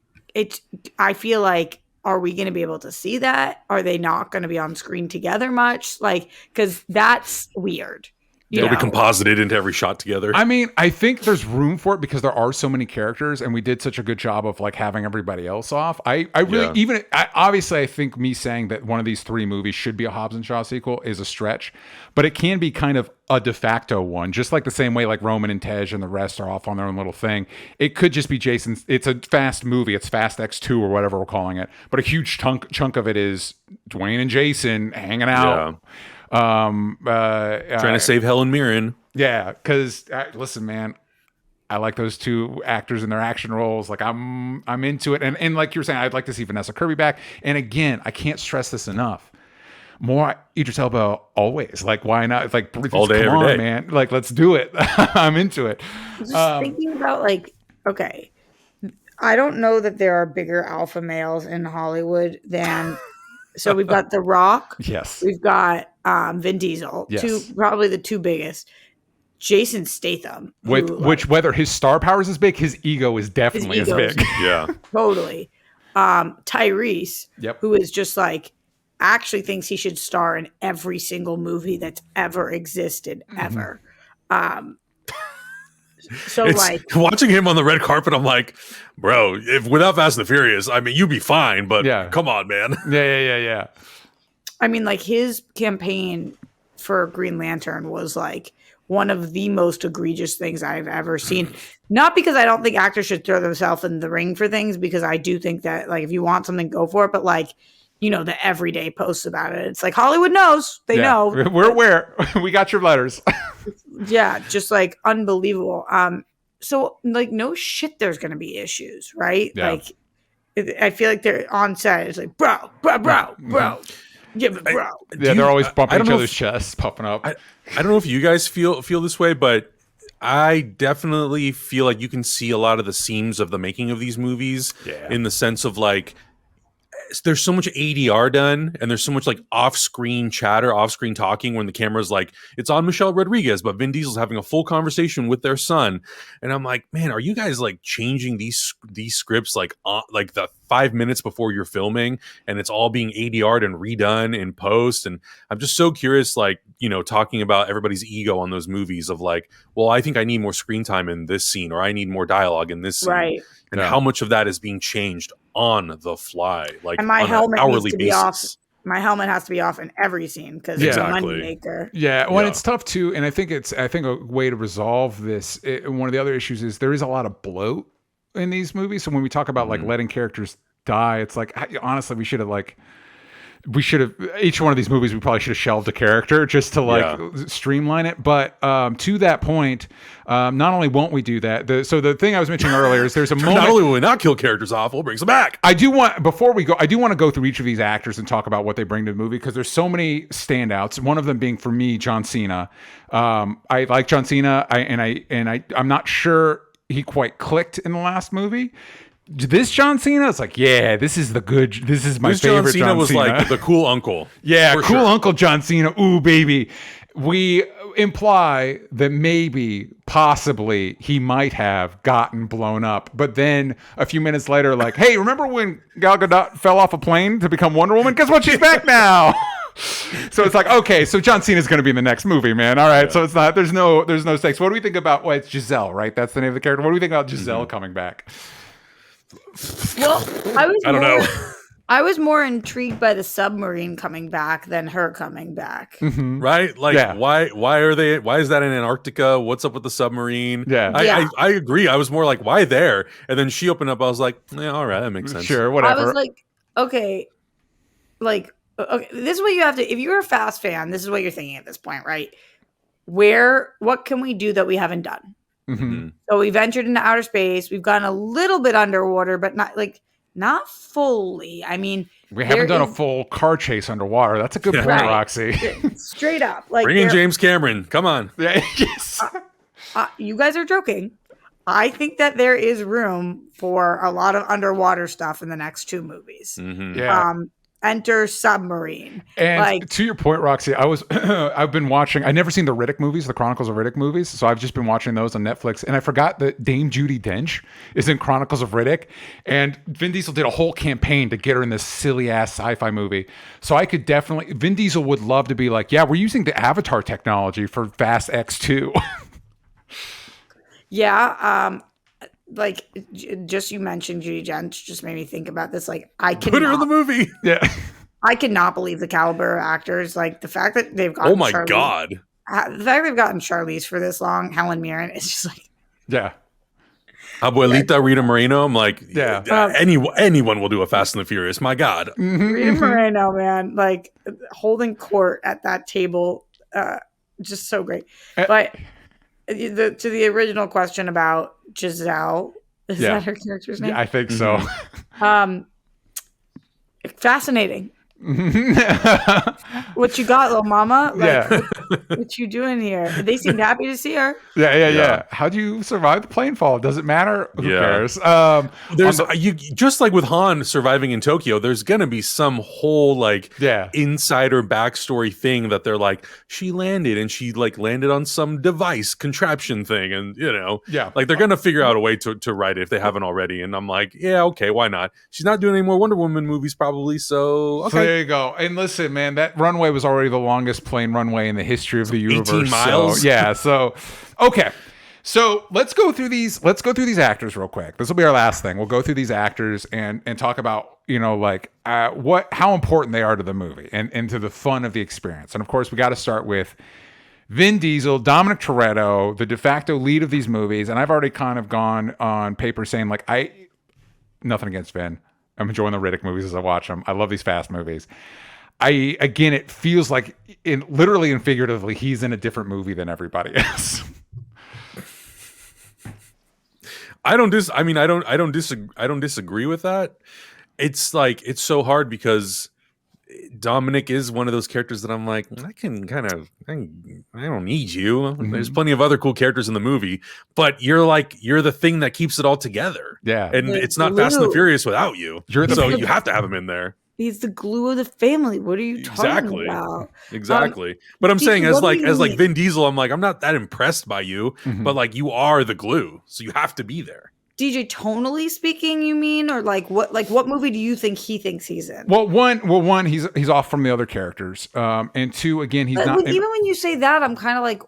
feel like, are we going to be able to see that? Are they not going to be on screen together much? Because that's weird. They'll be composited into every shot together. I mean, I think there's room for it because there are so many characters, and we did such a good job of having everybody else off. I really obviously I think me saying that one of these 3 movies should be a Hobbs and Shaw sequel is a stretch, but it can be kind of a de facto one, just like the same way Roman and Tej and the rest are off on their own little thing. It could just be Jason's. It's a Fast movie. It's Fast X2 or whatever we're calling it, but a huge chunk of it is Dwayne and Jason hanging out. Yeah. Trying to save Helen Mirren. Yeah, because listen, man, I like those 2 actors in their action roles. I'm into it, and like you were saying, I'd like to see Vanessa Kirby back. And again, I can't stress this enough. More Idris Elba always. Why not? All day, every day, man. Let's do it. I'm into it. Just thinking about okay, I don't know that there are bigger alpha males in Hollywood than. So we've got The Rock. Yes. We've got Vin Diesel. Yes. Probably the 2 biggest. Jason Statham. Which whether his star power is as big, his ego is definitely as big. Yeah. Totally. Tyrese, Yep. who is just actually thinks he should star in every single movie that's ever existed, ever. So watching him on the red carpet, I'm like, bro, if without Fast and the Furious, I mean, you'd be fine, but come on, man. Yeah. I mean, his campaign for Green Lantern was one of the most egregious things I've ever seen. Not because I don't think actors should throw themselves in the ring for things, because I do think that if you want something, go for it. But the everyday posts about it. It's Hollywood knows. They know. We're aware. We got your letters. Yeah, just unbelievable. So no shit, there's going to be issues, right? Yeah. I feel like they're on set. It's bro. Give it, bro. They're always bumping each other's chests, popping up. I don't know if you guys feel this way, but I definitely feel like you can see a lot of the seams of the making of these movies in the sense of there's so much ADR done, and there's so much off-screen chatter, off-screen talking when the camera's it's on Michelle Rodriguez, but Vin Diesel's having a full conversation with their son, and I'm like, man, are you guys changing these scripts the 5 minutes before you're filming, and it's all being ADR'd and redone in post? And I'm just so curious, talking about everybody's ego on those movies of well, I think I need more screen time in this scene, or I need more dialogue in this scene, right? And how much of that is being changed on the fly, and my helmet hourly needs to be off. My helmet has to be off in every scene because it's a money maker. Yeah, well, it's tough too, and I think a way to resolve this. One of the other issues is there is a lot of bloat in these movies. So when we talk about letting characters die, it's honestly we should have each one of these movies we probably should have shelved a character just to streamline it. But to that point, not only won't we do that, so the thing I was mentioning earlier is there's a moment. Not only will we not kill characters off, we'll bring them back. I do want to go through each of these actors and talk about what they bring to the movie, because there's so many standouts. One of them being, for me, John Cena. I like John Cena, I'm not sure he quite clicked in the last movie. this John Cena, it's like, yeah, this is my favorite John Cena. Was Cena. like the cool uncle. Yeah, cool sure. Uncle John Cena. Ooh, baby. We imply that maybe, possibly, he might have gotten blown up. But then a few minutes later, like, hey, remember when Gal Gadot fell off a plane to become Wonder Woman? Guess what? She's back now. So it's like, okay, so John Cena's going to be in the next movie, man. All right, so it's not. There's no stakes. What do we think about? Well, it's Giselle, right? That's the name of the character. What do we think about Giselle coming back? Well, I don't know. I was more intrigued by the submarine coming back than her coming back. Right? Like, why are they? Why is that in Antarctica? What's up with the submarine? Yeah. I agree. I was more like, why there? And then she opened up. I was like, yeah, all right, that makes sense. Sure, whatever. I was like, okay, this is what you have to. If you're a Fast fan, this is what you're thinking at this point, right? What can we do that we haven't done? Mm-hmm. So we ventured into outer space. We've gone a little bit underwater, but not fully. I mean, we haven't done a full car chase underwater. That's a good point, Right. Roxy. Straight up, like Bring in James Cameron. Come on. Yes. You guys are joking. I think that there is room for a lot of underwater stuff in the next 2 movies. Mm-hmm. Yeah. Enter submarine. And to your point, Roxy, I've been watching. I've never seen the Riddick movies, the Chronicles of Riddick movies. So I've just been watching those on Netflix. And I forgot that Dame Judi Dench is in Chronicles of Riddick. And Vin Diesel did a whole campaign to get her in this silly ass sci-fi movie. So I could definitely. Vin Diesel would love to be like, yeah, we're using the Avatar technology for Fast X2. Yeah. Just you mentioned Judi Dench just made me think about this. Like, I Put her in the movie. Yeah. I cannot believe the caliber of actors. Like, the fact that they've gotten Oh my God. The fact they've gotten Charlize for this long, Helen Mirren, it's just like, Yeah. Abuelita Rita Moreno. I'm like, Yeah. anyone will do a Fast and the Furious. My God. Rita Moreno, man, like holding court at that table, just so great. But to the original question about Giselle, is that her character's name? Yeah, I think so. Fascinating. What you got, little mama? What you doing here? They seemed happy to see her. Yeah. How'd you survive the plane fall? Does it matter? Who cares? There's you just like with Han surviving in Tokyo. There's gonna be some whole insider backstory thing that they're like, she landed and she landed on some device contraption thing, and they're gonna figure out a way to write it if they haven't already. And I'm like, yeah, okay, why not? She's not doing any more Wonder Woman movies probably, so okay. So there you go. And listen, man, that runway was already the longest plane runway in the history of the universe. 18 miles. So okay. So let's go through these actors real quick. This will be our last thing. We'll go through these actors and talk about, how important they are to the movie and to the fun of the experience. And of course, we got to start with Vin Diesel, Dominic Toretto, the de facto lead of these movies. And I've already kind of gone on paper saying nothing against Vin. I'm enjoying the Riddick movies as I watch them. I love these Fast movies. It feels like literally and figuratively, he's in a different movie than everybody else. I don't disagree with that. It's so hard because Dominic is one of those characters that I'm like, I don't need you. Mm-hmm. There's plenty of other cool characters in the movie, but you're the thing that keeps it all together. Yeah. And it's not Fast and the Furious without you. So you have to have him in there. He's the glue of the family. What are you talking about? Exactly. But I'm saying as Vin Diesel, I'm like, I'm not that impressed by you, but you are the glue. So you have to be there. DJ, tonally speaking, you mean, or what movie do you think he thinks he's in? Well, one, he's off from the other characters, and two, again, he's not. Even when you say that, I'm kind of like,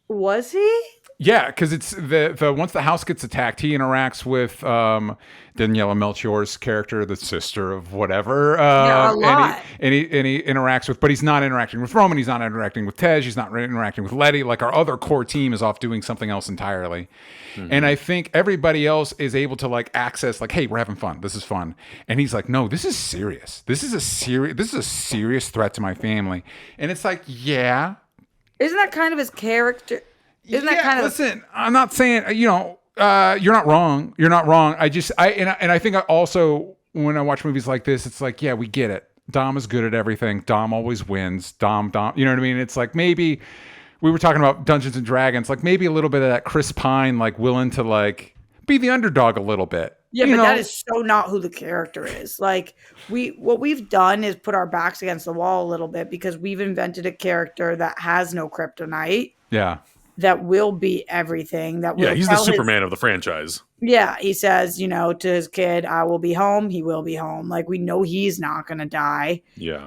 was he? Yeah, because it's the once the house gets attacked, he interacts with Daniela Melchior's character, the sister of whatever. A lot. And he interacts with, but he's not interacting with Roman. He's not interacting with Tej. He's not interacting with Letty. Like our other core team is off doing something else entirely. Mm-hmm. And I think everybody else is able to access hey, we're having fun. This is fun. And he's like, no, this is serious. This is a serious threat to my family. And it's like, yeah. Isn't that kind of his character? Listen, I'm not saying, you're not wrong. You're not wrong. I think I also, when I watch movies like this, it's like, yeah, we get it. Dom is good at everything. Dom always wins. Dom, you know what I mean? It's like, maybe we were talking about Dungeons and Dragons, maybe a little bit of that Chris Pine, willing to be the underdog a little bit. Yeah, but that is so not who the character is. Like what we've done is put our backs against the wall a little bit because we've invented a character that has no kryptonite. Yeah. That will be everything. That will he's the Superman of the franchise. Yeah, he says, to his kid, I will be home. He will be home. Like, we know he's not going to die. Yeah.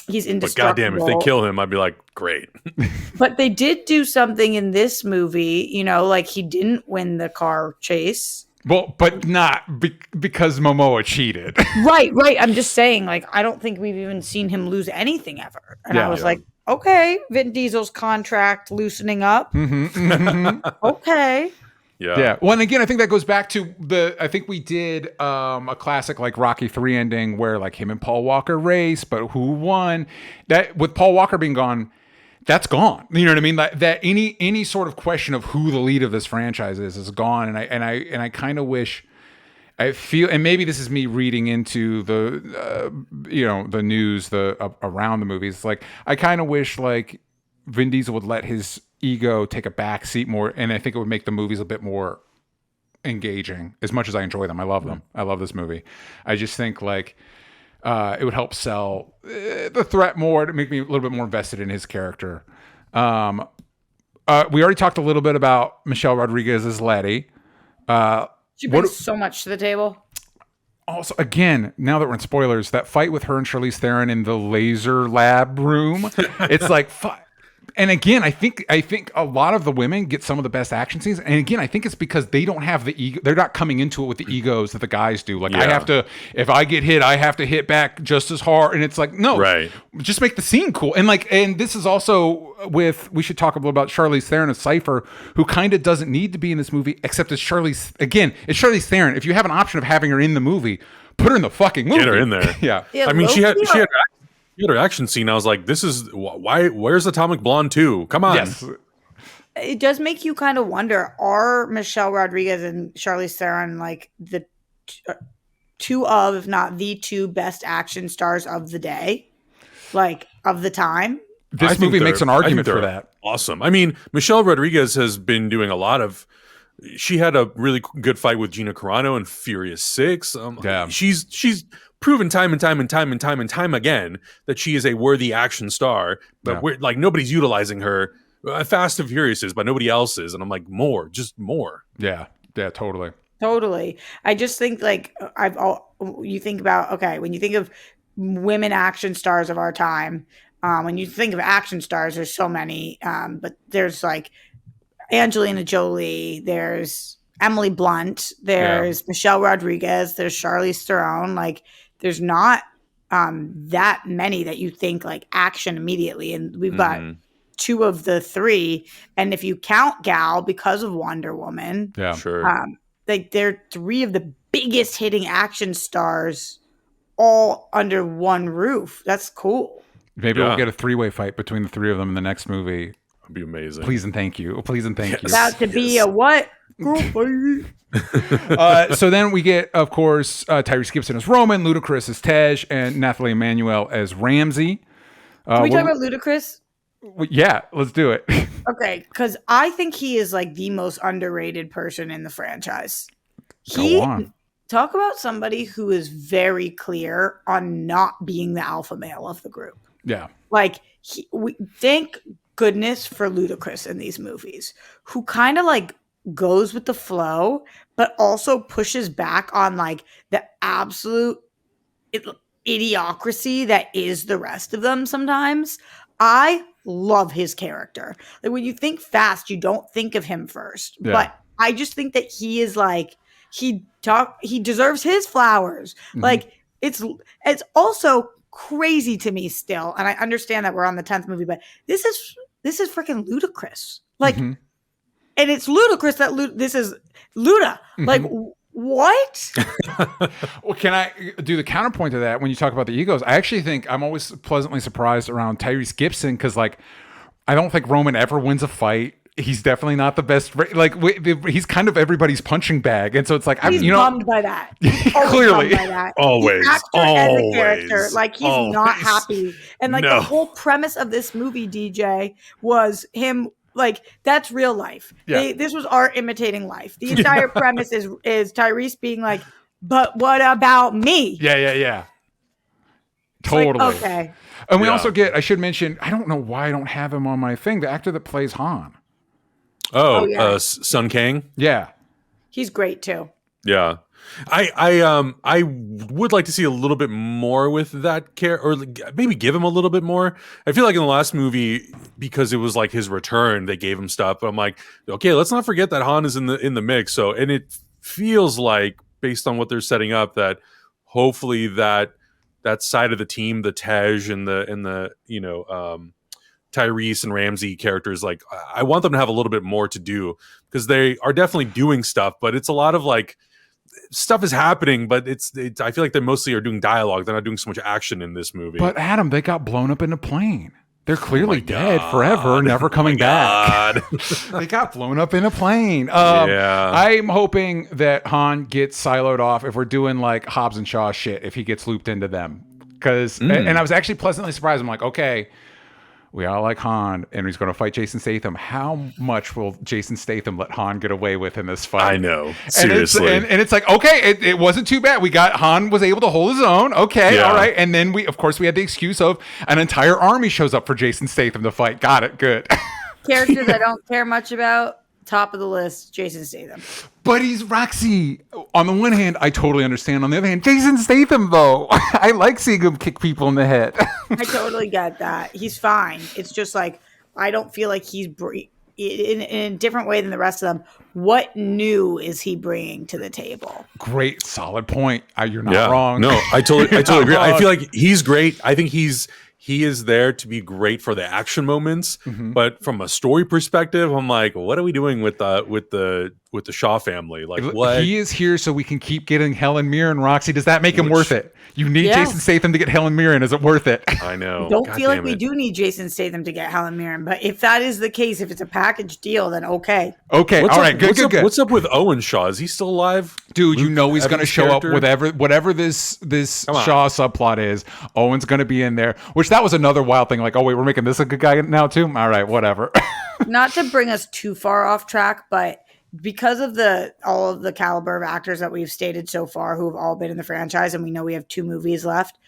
He's indestructible. But goddamn, if they kill him, I'd be like, great. But they did do something in this movie, like he didn't win the car chase. Well, but not because Momoa cheated. Right. I'm just saying, like, I don't think we've even seen him lose anything ever. And I was like, okay, Vin Diesel's contract loosening up. Okay. Yeah. Well, and again, I think that goes back to I think we did a classic like Rocky 3 ending where like him and Paul Walker race, but who won? That with Paul Walker being gone, that's gone. You know what I mean? That any sort of question of who the lead of this franchise is gone. And I kind of wish. I feel, and maybe this is me reading into the, the news, around the movies. Like, I kind of wish like Vin Diesel would let his ego take a back seat more, and I think it would make the movies a bit more engaging. As much as I enjoy them, I love them. I love this movie. I just think like it would help sell the threat more to make me a little bit more invested in his character. We already talked a little bit about Michelle Rodriguez as Letty. She brings so much to the table. Also, again, now that we're in spoilers, that fight with her and Charlize Theron in the laser lab room, it's like, and again, I think a lot of the women get some of the best action scenes. And again, I think it's because they don't have the ego. They're not coming into it with the egos that the guys do. Like, I have to, if I get hit, I have to hit back just as hard. And it's like, no, just make the scene cool. And like, and this is also we should talk a little about Charlize Theron as Cypher, who kind of doesn't need to be in this movie, except it's Charlize Theron. If you have an option of having her in the movie, put her in the fucking movie. Get her in there. Yeah. I mean, she had her action scene. I was like, this is why. Where's Atomic Blonde 2? Come on. Yes. It does make you kind of wonder, are Michelle Rodriguez and Charlize Theron like the two of, if not the two best action stars of the day, like of the time? This movie makes an argument for that. Awesome. I mean, Michelle Rodriguez has been doing a lot of. She had a really good fight with Gina Carano in Furious 6. She's proven time and time again that she is a worthy action star, but we're like, nobody's utilizing her. Fast and Furious is, but nobody else is. And I'm like, just more. Yeah, totally. I just think like you think about, okay, when you think of women action stars of our time, when you think of action stars, there's so many, but there's like Angelina Jolie, there's Emily Blunt, there's Michelle Rodriguez, there's Charlize Theron. Like, there's not that many that you think like action immediately, and we've got two of the three. And if you count Gal because of Wonder Woman, like they're three of the biggest hitting action stars all under one roof. That's cool. Maybe we'll get a three-way fight between the three of them in the next movie. That'd be amazing. Please and thank you. About to be a what? So then we get, of course, Tyrese Gibson as Roman, Ludacris as Tej, and Nathalie Emmanuel as Ramsey. Can we talk about Ludacris? Yeah, let's do it. Okay, because I think he is like the most underrated person in the franchise. Go on. Talk about somebody who is very clear on not being the alpha male of the group. Yeah. Like, thank goodness for Ludacris in these movies, who kind of like goes with the flow, but also pushes back on like the absolute idiocracy that is the rest of them sometimes. I love his character. Like, when you think Fast, you don't think of him first. Yeah. But I just think that he is like, he deserves his flowers. Mm-hmm. Like, it's also crazy to me still, and I understand that we're on the 10th movie, but this is freaking ludicrous. Like, and it's ludicrous that this is Luda. Like, what? Well, can I do the counterpoint to that? When you talk about the egos, I actually think I'm always pleasantly surprised around Tyrese Gibson, because like, I don't think Roman ever wins a fight. He's definitely not the best. Like, he's kind of everybody's punching bag, and so it's like, he's bummed by that. Clearly, by that. Always. As a character, like, he's not happy, and like the whole premise of this movie, DJ, was him like that's real life. Yeah. This was art imitating life. The entire premise is Tyrese being like, but what about me? Yeah. It's like, Totally. okay. And we also get, I should mention, I don't know why I don't have him on my thing, the actor that plays Han. Sun Kang. Yeah. He's great too. Yeah. I would like to see a little bit more with that character, or maybe give him a little bit more. I feel like in the last movie, because it was like his return, they gave him stuff. But I'm like, okay, let's not forget that Han is in the mix. So, and it feels like, based on what they're setting up, that hopefully that side of the team, the Tej and the Tyrese and Ramsey characters, like I want them to have a little bit more to do, because they are definitely doing stuff, but it's a lot of like stuff is happening, but it's I feel like they mostly are doing dialogue. They're not doing so much action in this movie. But Adam, they got blown up in a plane. They're clearly dead forever, never coming back. They got blown up in a plane. I'm hoping that Han gets siloed off if we're doing like Hobbs and Shaw shit, if he gets looped into them. Because and I was actually pleasantly surprised. I'm like, okay, we all like Han, and he's going to fight Jason Statham. How much will Jason Statham let Han get away with in this fight? I know, seriously. And it's like, okay, it wasn't too bad. Han was able to hold his own. Okay, all right. And then we had the excuse of an entire army shows up for Jason Statham to fight. Got it, good. Characters I don't care much about. Top of the list, Jason Statham. But he's Roxy. On the one hand, I totally understand. On the other hand, Jason Statham, though. I like seeing him kick people in the head. I totally get that. He's fine. It's just like, I don't feel like he's in a different way than the rest of them. What new is he bringing to the table? Great, solid point. You're not wrong. No, I totally agree. I feel like he's great. I think he is there to be great for the action moments, but from a story perspective, I'm like, what are we doing with the Shaw family? Like, what? He is here so we can keep getting Helen Mirren. Roxy, does that make him worth it? You need Jason Statham to get Helen Mirren. Is it worth it? I know. Don't feel like we do need Jason Statham to get Helen Mirren, but if that is the case, if it's a package deal, then okay. Okay, all right, good. What's up with Owen Shaw? Is he still alive? Dude, you know he's going to show up with whatever this Shaw subplot is. Owen's going to be in there, which that was another wild thing. Like, oh wait, we're making this a good guy now too? All right, whatever. Not to bring us too far off track, but because of all of the caliber of actors that we've stated so far who have all been in the franchise, and we know we have 2 movies left,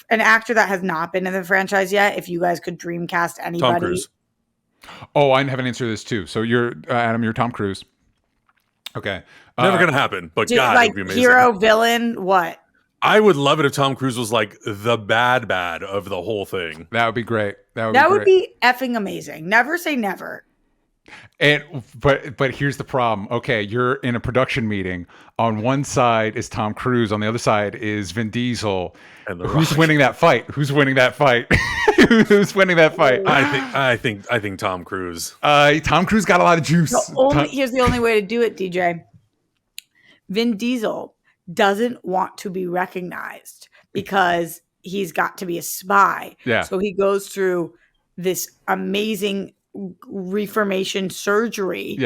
an actor that has not been in the franchise yet, if you guys could dream cast anybody. Tom Cruise. Oh, I have an answer to this too. So you're Adam, you're Tom Cruise. Okay. Never gonna happen, but God, like it would be amazing. Hero, villain, what? I would love it if Tom Cruise was like the bad of the whole thing. That would be great. That would be effing amazing. Never say never. And but here's the problem. Okay, you're in a production meeting. On one side is Tom Cruise. On the other side is Vin Diesel. And Who's winning that fight? Who's winning that fight? Who's winning that fight? I think Tom Cruise. Tom Cruise got a lot of juice. Here's the only way to do it, DJ. Vin Diesel doesn't want to be recognized because he's got to be a spy. Yeah. So he goes through this amazing reformation surgery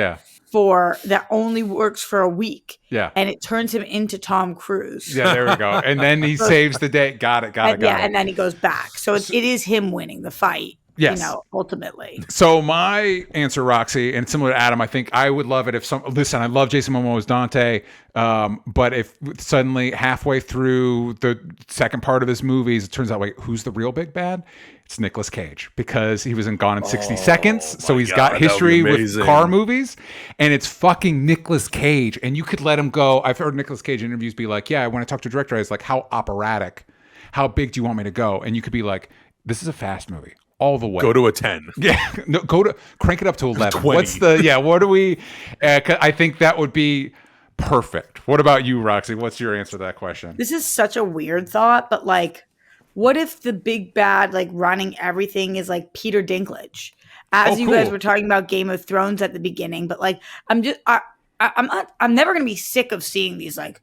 for that only works for a week. Yeah. And it turns him into Tom Cruise. Yeah, there we go. And then he saves the day. Got it. And then he goes back. So it is him winning the fight. Yes. Ultimately. So my answer, Roxy, and similar to Adam, I think I would love it if listen, I love Jason Momoa's Dante, but if suddenly halfway through the second part of this movie, it turns out, wait, who's the real big bad? It's Nicolas Cage, because he was in Gone in 60 Seconds. So he's got history with car movies, and it's fucking Nicolas Cage. And you could let him go. I've heard Nicolas Cage interviews be like, yeah, when I talk to a director, I was like, how operatic, how big do you want me to go? And you could be like, this is a fast movie. All the way. Go to a 10. Yeah. No, crank it up to 11. 20. What do we, I think that would be perfect. What about you, Roxy? What's your answer to that question? This is such a weird thought, but like, what if the big bad, like running everything is like Peter Dinklage? You guys were talking about Game of Thrones at the beginning, but like, I'm never going to be sick of seeing these like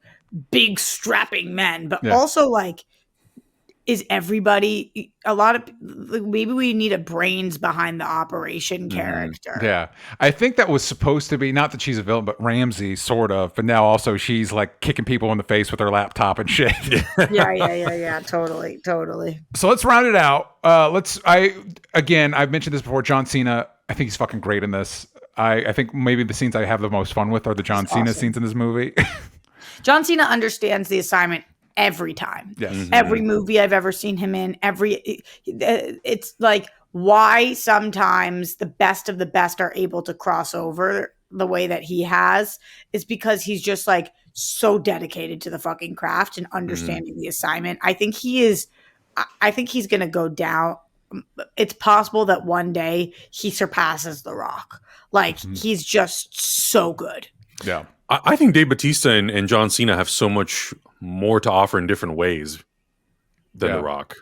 big strapping men, but also like, is everybody maybe we need a brains behind the operation character. Yeah. I think that was supposed to be, not that she's a villain, but Ramsey sort of, but now also she's like kicking people in the face with her laptop and shit. Yeah. Totally. So let's round it out. I've mentioned this before, John Cena. I think he's fucking great in this. I think maybe the scenes I have the most fun with are the John Cena scenes in this movie. John Cena understands the assignment every time. Yes. Mm-hmm. Every movie I've ever seen him in, it's like why sometimes the best of the best are able to cross over the way that he has is because he's just like so dedicated to the fucking craft and understanding the assignment. I think he's going to go down. It's possible that one day he surpasses The Rock. Like he's just so good. Yeah. I think Dave Bautista and John Cena have so much more to offer in different ways than The Rock.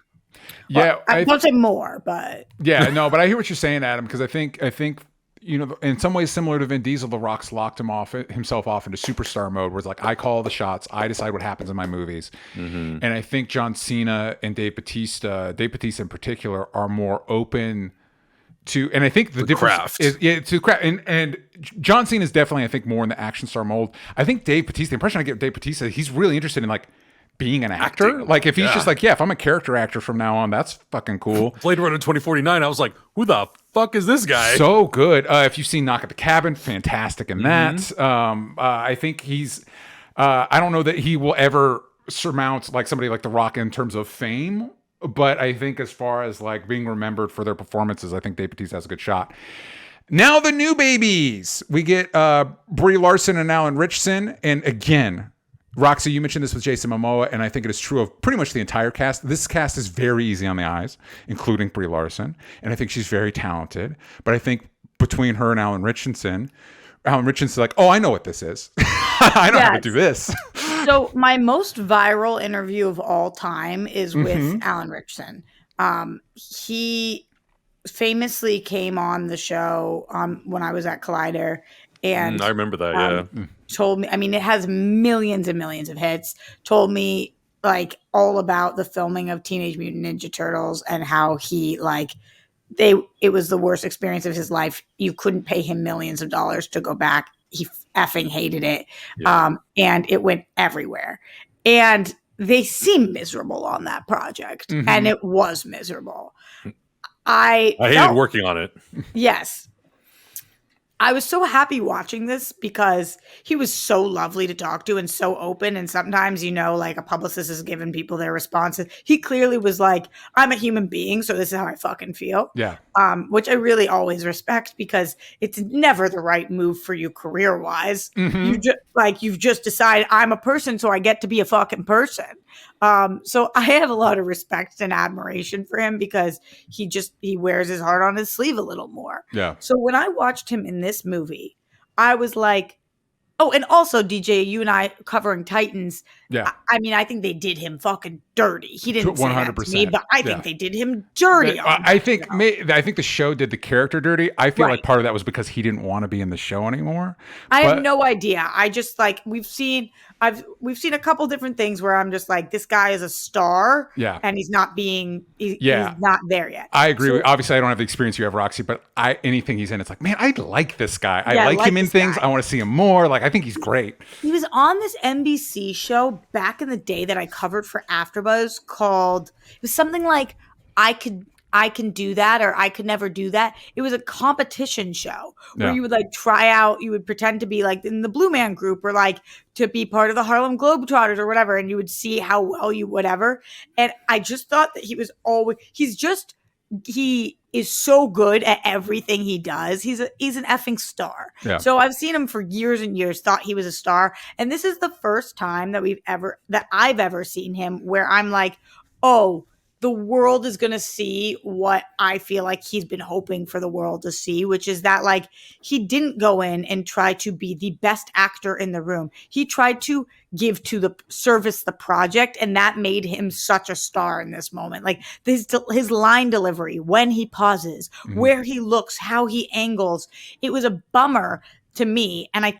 Yeah, I won't say more, but yeah, no, but I hear what you're saying, Adam, because I think you know, in some ways similar to Vin Diesel, The Rock's locked himself off into superstar mode, where it's like I call the shots, I decide what happens in my movies, and I think John Cena and Dave Bautista in particular, are more open to, and I think the difference craft. is to craft, and John Cena is definitely, I think, more in the action star mold. I think Dave Bautista, the impression I get of Dave Bautista, he's really interested in like being an actor. Acting. Like if he's just like, if I'm a character actor from now on, that's fucking cool. Blade Runner 2049, I was like, who the fuck is this guy? So good. If you've seen Knock at the Cabin, fantastic in that. I think he's, I don't know that he will ever surmount like somebody like The Rock in terms of fame, but I think as far as like being remembered for their performances, I think Dave Bautista has a good shot. Now the new babies. We get Brie Larson and Alan Ritchson. And again, Roxy, you mentioned this with Jason Momoa, and I think it is true of pretty much the entire cast. This cast is very easy on the eyes, including Brie Larson, and I think she's very talented. But I think between her and Alan Ritchson's like, oh, I know what this is. I know how to do this. So my most viral interview of all time is with Alan Ritchson. He famously came on the show when I was at Collider. And I remember that, told me, I mean, it has millions and millions of hits, told me like all about the filming of Teenage Mutant Ninja Turtles and how he like, it was the worst experience of his life. You couldn't pay him millions of dollars to go back. He effing hated it. Yeah. And it went everywhere. And they seemed miserable on that project. And it was miserable. I hated working on it. Yes. I was so happy watching this because he was so lovely to talk to and so open. And sometimes, you know, like a publicist is giving people their responses. He clearly was like, I'm a human being, so this is how I fucking feel. Yeah. Which I really always respect because it's never the right move for you career-wise. You've just decided I'm a person, so I get to be a fucking person. So I have a lot of respect and admiration for him because he wears his heart on his sleeve a little more. Yeah. So when I watched him in this movie, I was like, oh, and also DJ, you and I covering Titans. Yeah. I mean, I think they did him fucking dirty. He didn't say 100%. That to me, but I think they did him dirty. I think the show did the character dirty. I feel like part of that was because he didn't want to be in the show anymore. I have no idea. I just like we've seen a couple different things where I'm just like, this guy is a star, and he's not he's not there yet. I agree. Obviously, I don't have the experience you have, Roxy, but anything he's in, it's like, man, I like this guy. I like him in things. I want to see him more. Like, I think he's great. He was on this NBC show back in the day that I covered for AfterBuzz called, it was something like I Can Do That or I Could Never Do That. It was a competition show where you would like try out, you would pretend to be like in the Blue Man Group or like to be part of the Harlem Globetrotters or whatever. And you would see how well you whatever. And I just thought that he is so good at everything he does. He's an effing star. Yeah. So I've seen him for years and years, thought he was a star. And this is the first time that I've ever seen him where I'm like, oh, the world is going to see what I feel like he's been hoping for the world to see, which is that like he didn't go in and try to be the best actor in the room. He tried to give to the service the project, and that made him such a star in this moment. Like his line delivery, when he pauses, where he looks, how he angles. It was a bummer to me. And I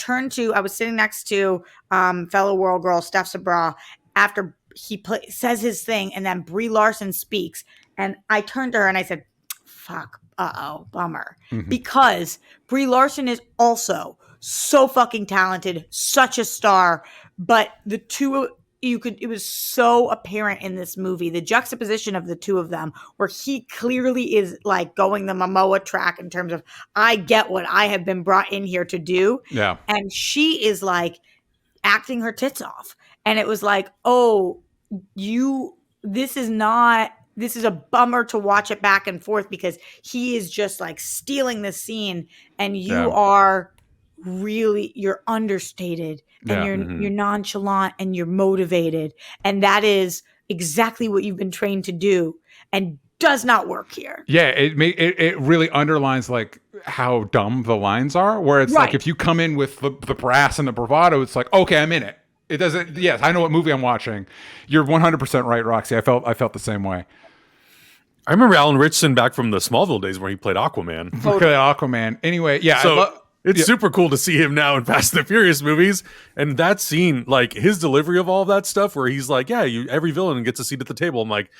was sitting next to fellow world girl Steph Sabra after he says his thing, and then Brie Larson speaks, and I turned to her and I said, fuck, bummer. Because Brie Larson is also so fucking talented, such a star, but the two, it was so apparent in this movie, the juxtaposition of the two of them, where he clearly is like going the Momoa track in terms of, I get what I have been brought in here to do. Yeah. And she is like acting her tits off. And it was like, oh, this is a bummer to watch it back and forth, because he is just like stealing the scene, and you are really, you're understated, and you're nonchalant, and you're motivated, and that is exactly what you've been trained to do, and does not work here. Yeah, it really underlines like how dumb the lines are, where it's like if you come in with the brass and the bravado, it's like, okay, I'm in it. It doesn't. Yes, I know what movie I'm watching. You're 100% right, Roxy. I felt the same way. I remember Alan Ritchson back from the Smallville days where he played Aquaman. Aquaman. Anyway, yeah. So it's super cool to see him now in Fast and the Furious movies. And that scene, like his delivery of all of that stuff, where he's like, yeah, every villain gets a seat at the table. I'm like,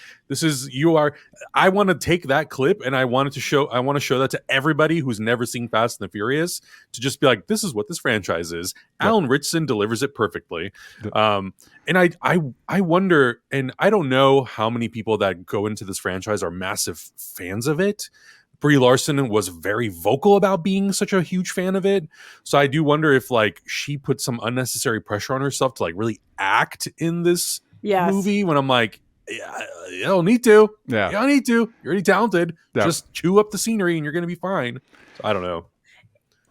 I want to take that clip and I want to show that to everybody who's never seen Fast and the Furious, to just be like, this is what this franchise is. Yep. Alan Ritchson delivers it perfectly. Yep. And I wonder, and I don't know how many people that go into this franchise are massive fans of it. Brie Larson was very vocal about being such a huge fan of it. So I do wonder if like she put some unnecessary pressure on herself to like really act in this movie, when I'm like, yeah, you don't need to. Yeah. You don't need to. You're already talented. Yeah. Just chew up the scenery and you're going to be fine. So I don't know.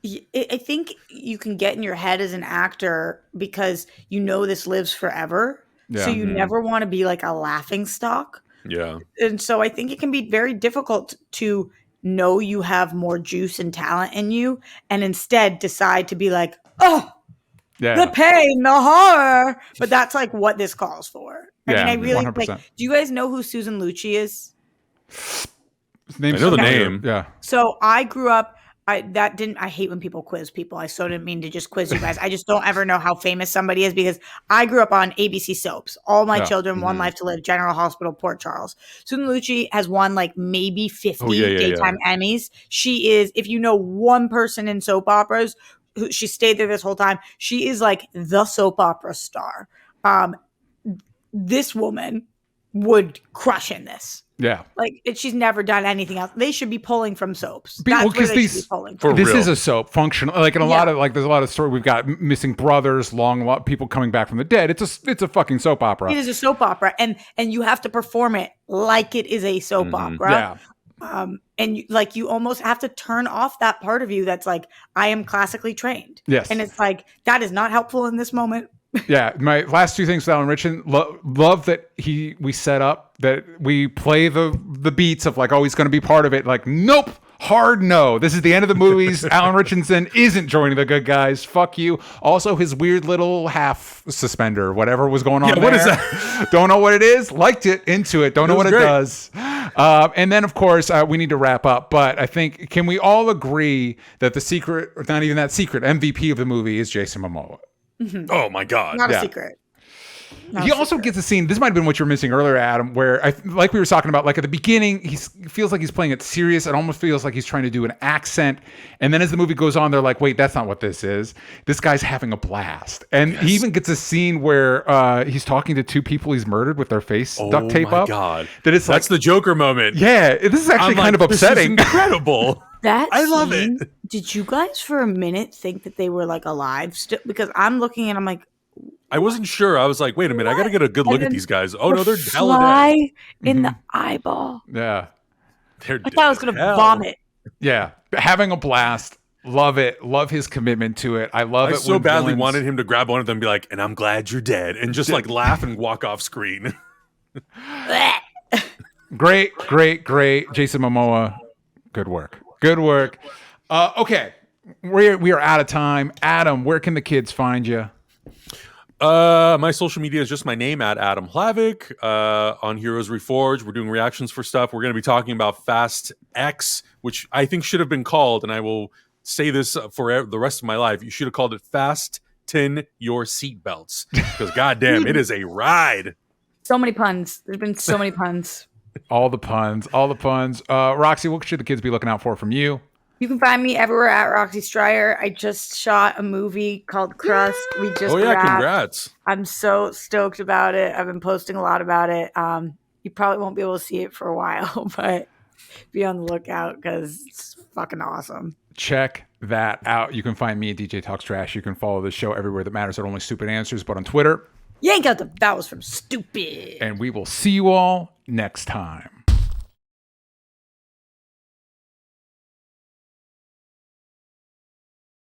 I think you can get in your head as an actor because you know this lives forever. Yeah. So you never want to be like a laughing stock. Yeah. And so I think it can be very difficult to know you have more juice and talent in you, and instead decide to be like, oh, the pain, the horror. But that's like what this calls for. I mean, I really 100%. Like. Do you guys know who Susan Lucci is? I know the name. Yeah. So I grew up. I hate when people quiz people. I so didn't mean to just quiz you guys. I just don't ever know how famous somebody is, because I grew up on ABC soaps. All my children, One Life to Live, General Hospital, Port Charles. Susan Lucci has won like maybe 50 daytime Emmys. She is, if you know one person in soap operas, she stayed there this whole time. She is like the soap opera star. This woman would crush in this. Yeah, like she's never done anything else. They should be pulling from soaps. That's where they should be pulling from. This is a soap, functional. Like in a lot of there's a lot of story. We've got missing brothers, people coming back from the dead. It's a fucking soap opera. It is a soap opera, and you have to perform it like it is a soap opera. Yeah. And you almost have to turn off that part of you that's like, I am classically trained. Yes, and it's like that is not helpful in this moment. Yeah, my last two things with Alan Ritchson, love that we set up that we play the beats of like, oh, he's going to be part of it. Like, nope, hard no. This is the end of the movies. Alan Ritchson isn't joining the good guys. Fuck you. Also, his weird little half suspender, whatever was going on there. What is that? Don't know what it is. Liked it, into it. Don't know what it does. And then, of course, we need to wrap up. But I think, can we all agree that the secret, or not even that secret, MVP of the movie is Jason Momoa? Mm-hmm. Oh my God! Not a secret. He also gets a scene. This might have been what you were missing earlier, Adam, where like we were talking about, like at the beginning, he feels like he's playing it serious. It almost feels like he's trying to do an accent. And then as the movie goes on, they're like, wait, that's not what this is. This guy's having a blast. And he even gets a scene where he's talking to two people he's murdered with their face duct tape up. Oh my God! That's like, the Joker moment. Yeah, this is actually kind of upsetting. This is incredible. I love it. Did you guys for a minute think that they were like alive still? Because I'm looking and I'm like, I wasn't sure. I was like, wait a minute, I got to get a good look at these guys. Oh no, they're hella dead. In the eyeball. Yeah, I thought I was gonna vomit. Yeah, having a blast. Love it. Love his commitment to it. I love it. I so badly wanted him to grab one of them and be like, and I'm glad you're dead, and just like laugh and walk off screen. Great. Jason Momoa, good work. Okay, we are out of time. Adam, where can the kids find you? My social media is just my name, at Adam Hlavac. On Heroes Reforged, we're doing reactions for stuff. We're going to be talking about Fast X, which I think should have been called, and I will say this for the rest of my life, you should have called it Fasten Your Seatbelts, because goddamn, it is a ride. So many puns. There's been so many puns. All the puns. Roxy, what should the kids be looking out for from you? You can find me everywhere at Roxy Stryer. I just shot a movie called Crust. We just wrapped. Congrats. I'm so stoked about it. I've been posting a lot about it. You probably won't be able to see it for a while, but be on the lookout because it's fucking awesome. Check that out. You can find me at DJ Talks Trash. You can follow the show everywhere that matters at Only Stupid Answers, but on Twitter. Yank out the vowels from stupid. And we will see you all next time.